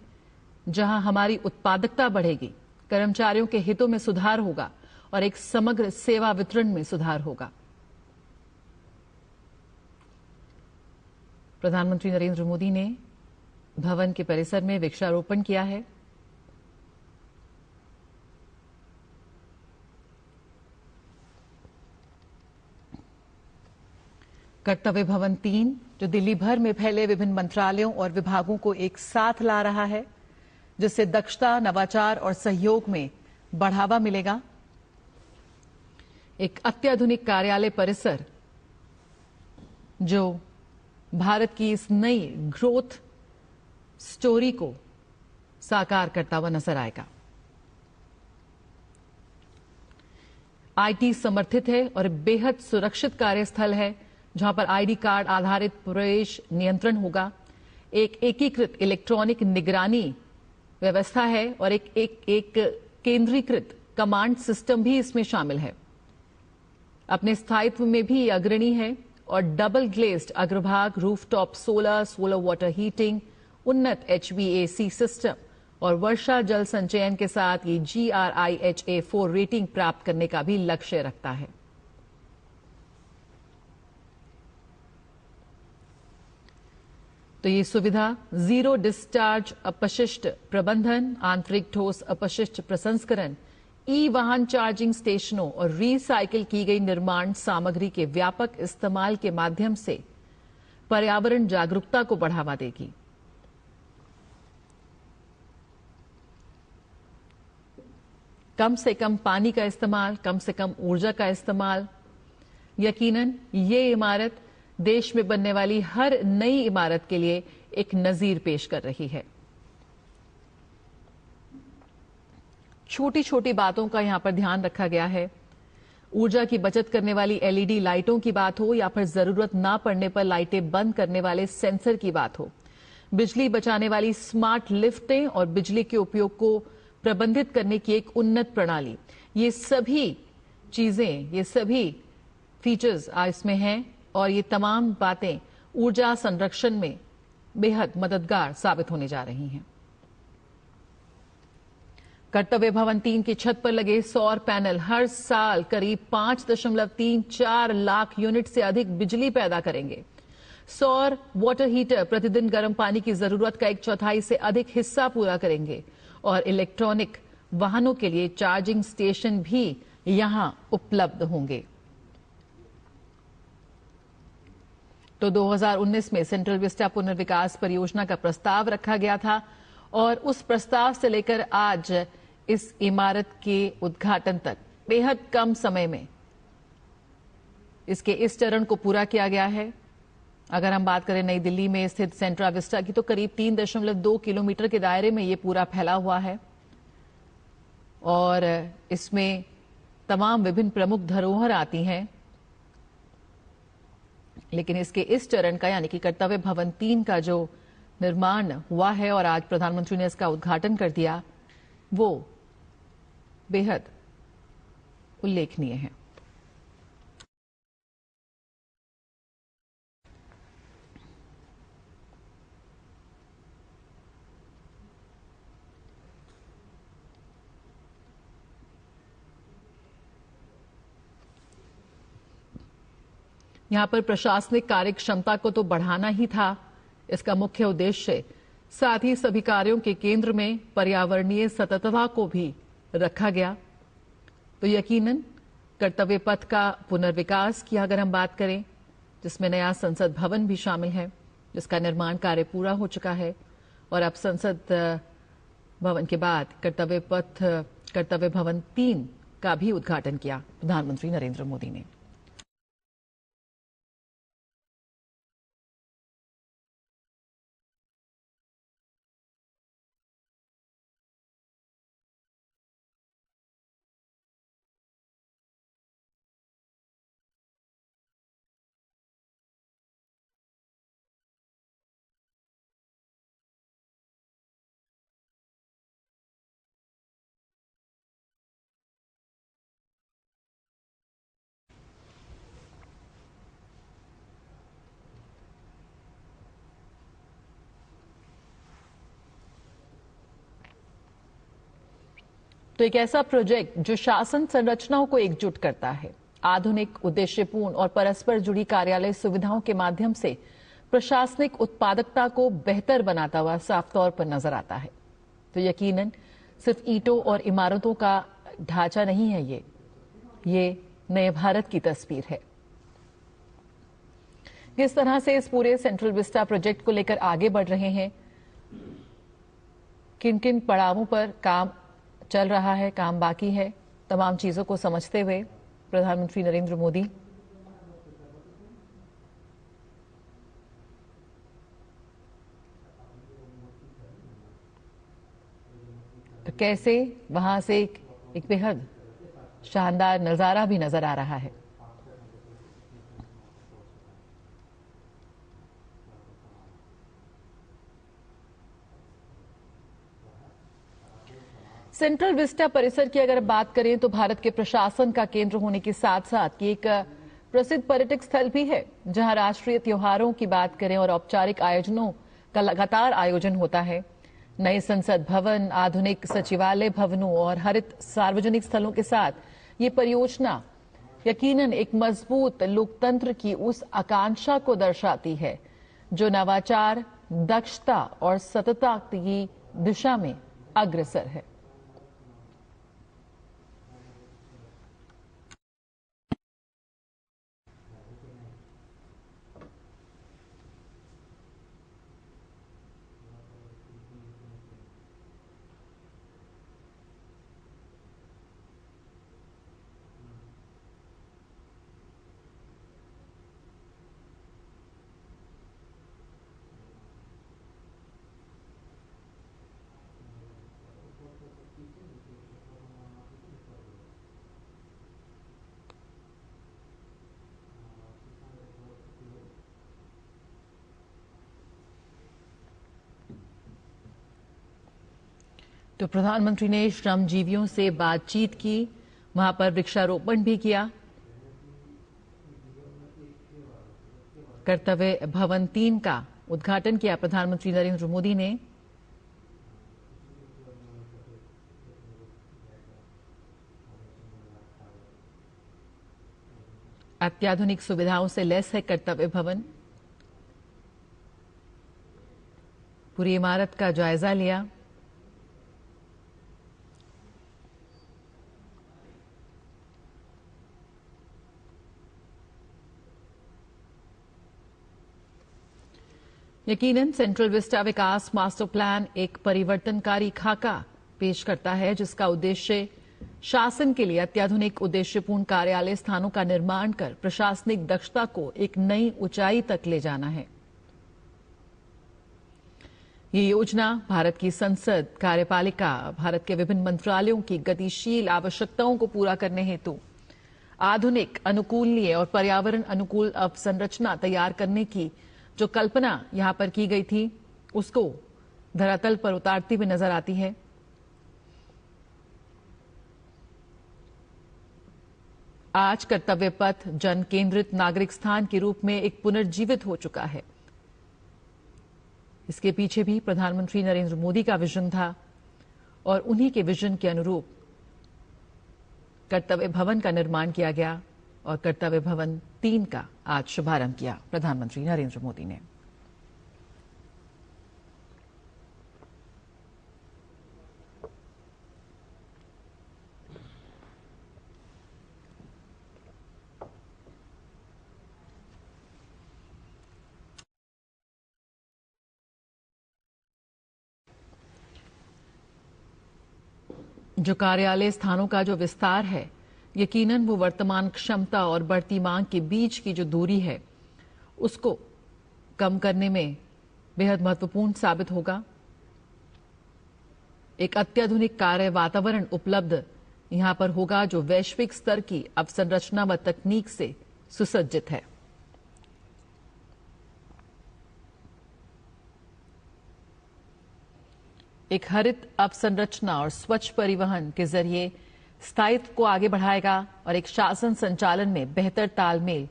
[SPEAKER 1] जहां हमारी उत्पादकता बढ़ेगी, कर्मचारियों के हितों में सुधार होगा और एक समग्र सेवा वितरण में सुधार होगा। प्रधानमंत्री नरेंद्र मोदी ने भवन के परिसर में वृक्षारोपण किया है। कर्तव्य भवन 3 जो दिल्ली भर में फैले विभिन्न मंत्रालयों और विभागों को एक साथ ला रहा है, जिससे दक्षता, नवाचार और सहयोग में बढ़ावा मिलेगा। एक अत्याधुनिक कार्यालय परिसर जो भारत की इस नई ग्रोथ स्टोरी को साकार करता हुआ नजर आएगा। आईटी समर्थित है और बेहद सुरक्षित कार्यस्थल है, जहां पर आईडी कार्ड आधारित प्रवेश नियंत्रण होगा। एक एकीकृत इलेक्ट्रॉनिक निगरानी व्यवस्था है और एक केंद्रीकृत कमांड सिस्टम भी इसमें शामिल है। अपने स्थायित्व में भी अग्रणी है और डबल ग्लेज्ड अग्रभाग, रूफटॉप सोलर वाटर हीटिंग, उन्नत HVAC सिस्टम और वर्षा जल संचयन के साथ ये GRIHA4 रेटिंग प्राप्त करने का भी लक्ष्य रखता है। तो ये सुविधा जीरो डिस्चार्ज अपशिष्ट प्रबंधन, आंतरिक ठोस अपशिष्ट प्रसंस्करण, ई वाहन चार्जिंग स्टेशनों और रिसाइकिल की गई निर्माण सामग्री के व्यापक इस्तेमाल के माध्यम से पर्यावरण जागरूकता को बढ़ावा देगी। कम से कम पानी का इस्तेमाल, कम से कम ऊर्जा का इस्तेमाल। यकीनन ये इमारत देश में बनने वाली हर नई इमारत के लिए एक नजीर पेश कर रही है। छोटी छोटी बातों का यहां पर ध्यान रखा गया है। ऊर्जा की बचत करने वाली LED लाइटों की बात हो या फिर जरूरत ना पड़ने पर लाइटें बंद करने वाले सेंसर की बात हो, बिजली बचाने वाली स्मार्ट लिफ्टें और बिजली के उपयोग को प्रबंधित करने की एक उन्नत प्रणाली, ये सभी चीजें, ये सभी फीचर्स इसमें हैं और ये तमाम बातें ऊर्जा संरक्षण में बेहद मददगार साबित होने जा रही हैं। कर्तव्य भवन 3 की छत पर लगे सौर पैनल हर साल करीब 5.34 लाख यूनिट से अधिक बिजली पैदा करेंगे। सौर वाटर हीटर प्रतिदिन गर्म पानी की जरूरत का 1/4 से अधिक हिस्सा पूरा करेंगे और इलेक्ट्रॉनिक वाहनों के लिए चार्जिंग स्टेशन भी यहां उपलब्ध होंगे। तो 2019 में सेंट्रल विस्टा पुनर्विकास परियोजना का प्रस्ताव रखा गया था और उस प्रस्ताव से लेकर आज इस इमारत के उद्घाटन तक बेहद कम समय में इसके इस चरण को पूरा किया गया है। अगर हम बात करें नई दिल्ली में स्थित सेंट्रा विस्टा की, तो करीब 3.2 किलोमीटर के दायरे में ये पूरा फैला हुआ है और इसमें तमाम विभिन्न प्रमुख धरोहर आती हैं। लेकिन इसके इस चरण का यानी कि कर्तव्य भवन 3 का जो निर्माण हुआ है और आज प्रधानमंत्री ने इसका उद्घाटन कर दिया, वो बेहद उल्लेखनीय है। यहां पर प्रशासनिक कार्य क्षमता को तो बढ़ाना ही था इसका मुख्य उद्देश्य, साथ ही सभी कार्यों के केंद्र में पर्यावरणीय सततता को भी रखा गया। तो यकीनन कर्तव्य पथ का पुनर्विकास की अगर हम बात करें, जिसमें नया संसद भवन भी शामिल है, जिसका निर्माण कार्य पूरा हो चुका है और अब संसद भवन के बाद कर्तव्य भवन 3 का भी उद्घाटन किया प्रधानमंत्री नरेंद्र मोदी ने। तो एक ऐसा प्रोजेक्ट जो शासन संरचनाओं को एकजुट करता है, आधुनिक, उद्देश्यपूर्ण और परस्पर जुड़ी कार्यालय सुविधाओं के माध्यम से प्रशासनिक उत्पादकता को बेहतर बनाता हुआ साफ तौर पर नजर आता है। तो यकीनन सिर्फ ईंटों और इमारतों का ढांचा नहीं है, ये नए भारत की तस्वीर है। किस तरह से इस पूरे सेंट्रल विस्टा प्रोजेक्ट को लेकर आगे बढ़ रहे हैं, किन किन पड़ावों पर काम चल रहा है, काम बाकी है, तमाम चीजों को समझते हुए प्रधानमंत्री नरेंद्र मोदी तो कैसे वहां से एक बेहद शानदार नजारा भी नजर आ रहा है। सेंट्रल विस्टा परिसर की अगर बात करें तो भारत के प्रशासन का केंद्र होने के साथ साथ ये एक प्रसिद्ध पर्यटक स्थल भी है, जहां राष्ट्रीय त्योहारों की बात करें और औपचारिक आयोजनों का लगातार आयोजन होता है। नए संसद भवन, आधुनिक सचिवालय भवनों और हरित सार्वजनिक स्थलों के साथ ये परियोजना यकीनन एक मजबूत लोकतंत्र की उस आकांक्षा को दर्शाती है जो नवाचार, दक्षता और सततता की दिशा में अग्रसर है। तो प्रधानमंत्री ने श्रमजीवियों से बातचीत की, वहां पर वृक्षारोपण भी किया। कर्तव्य भवन 3 का उद्घाटन किया प्रधानमंत्री नरेंद्र मोदी ने। अत्याधुनिक सुविधाओं से लैस है कर्तव्य भवन। पूरी इमारत का जायजा लिया। यकीनन सेंट्रल विस्टा विकास मास्टर प्लान एक परिवर्तनकारी खाका पेश करता है, जिसका उद्देश्य शासन के लिए अत्याधुनिक उद्देश्यपूर्ण कार्यालय स्थानों का निर्माण कर प्रशासनिक दक्षता को एक नई ऊंचाई तक ले जाना है। ये योजना भारत की संसद, कार्यपालिका, भारत के विभिन्न मंत्रालयों की गतिशील आवश्यकताओं को पूरा करने हेतु आधुनिक, अनुकूलनीय और पर्यावरण अनुकूल अवसंरचना तैयार करने की जो कल्पना यहां पर की गई थी, उसको धरातल पर उतारती हुई नजर आती है। आज कर्तव्य पथ जन केंद्रित नागरिक स्थान के रूप में एक पुनर्जीवित हो चुका है। इसके पीछे भी प्रधानमंत्री नरेंद्र मोदी का विजन था और उन्हीं के विजन के अनुरूप कर्तव्य भवन का निर्माण किया गया और कर्तव्य भवन 3 का आज शुभारंभ किया प्रधानमंत्री नरेंद्र मोदी ने। जो कार्यालय स्थानों का जो विस्तार है, यकीनन वो वर्तमान क्षमता और बढ़ती मांग के बीच की जो दूरी है, उसको कम करने में बेहद महत्वपूर्ण साबित होगा। एक अत्याधुनिक कार्य वातावरण उपलब्ध यहां पर होगा जो वैश्विक स्तर की अवसंरचना व तकनीक से सुसज्जित है। एक हरित अवसंरचना और स्वच्छ परिवहन के जरिए स्थायित्व को आगे बढ़ाएगा और एक शासन संचालन में बेहतर तालमेल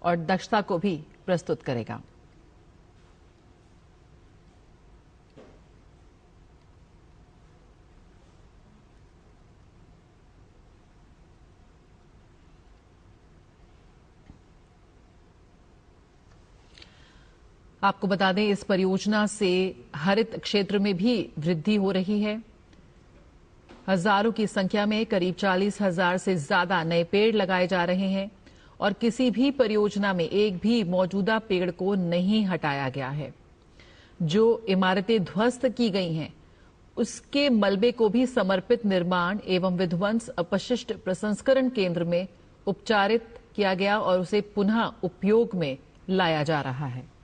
[SPEAKER 1] और दक्षता को भी प्रस्तुत करेगा। आपको बता दें, इस परियोजना से हरित क्षेत्र में भी वृद्धि हो रही है। हजारों की संख्या में करीब 40,000 से ज्यादा नए पेड़ लगाए जा रहे हैं और किसी भी परियोजना में एक भी मौजूदा पेड़ को नहीं हटाया गया है। जो इमारतें ध्वस्त की गई हैं, उसके मलबे को भी समर्पित निर्माण एवं विध्वंस अपशिष्ट प्रसंस्करण केंद्र में उपचारित किया गया और उसे पुनः उपयोग में लाया जा रहा है।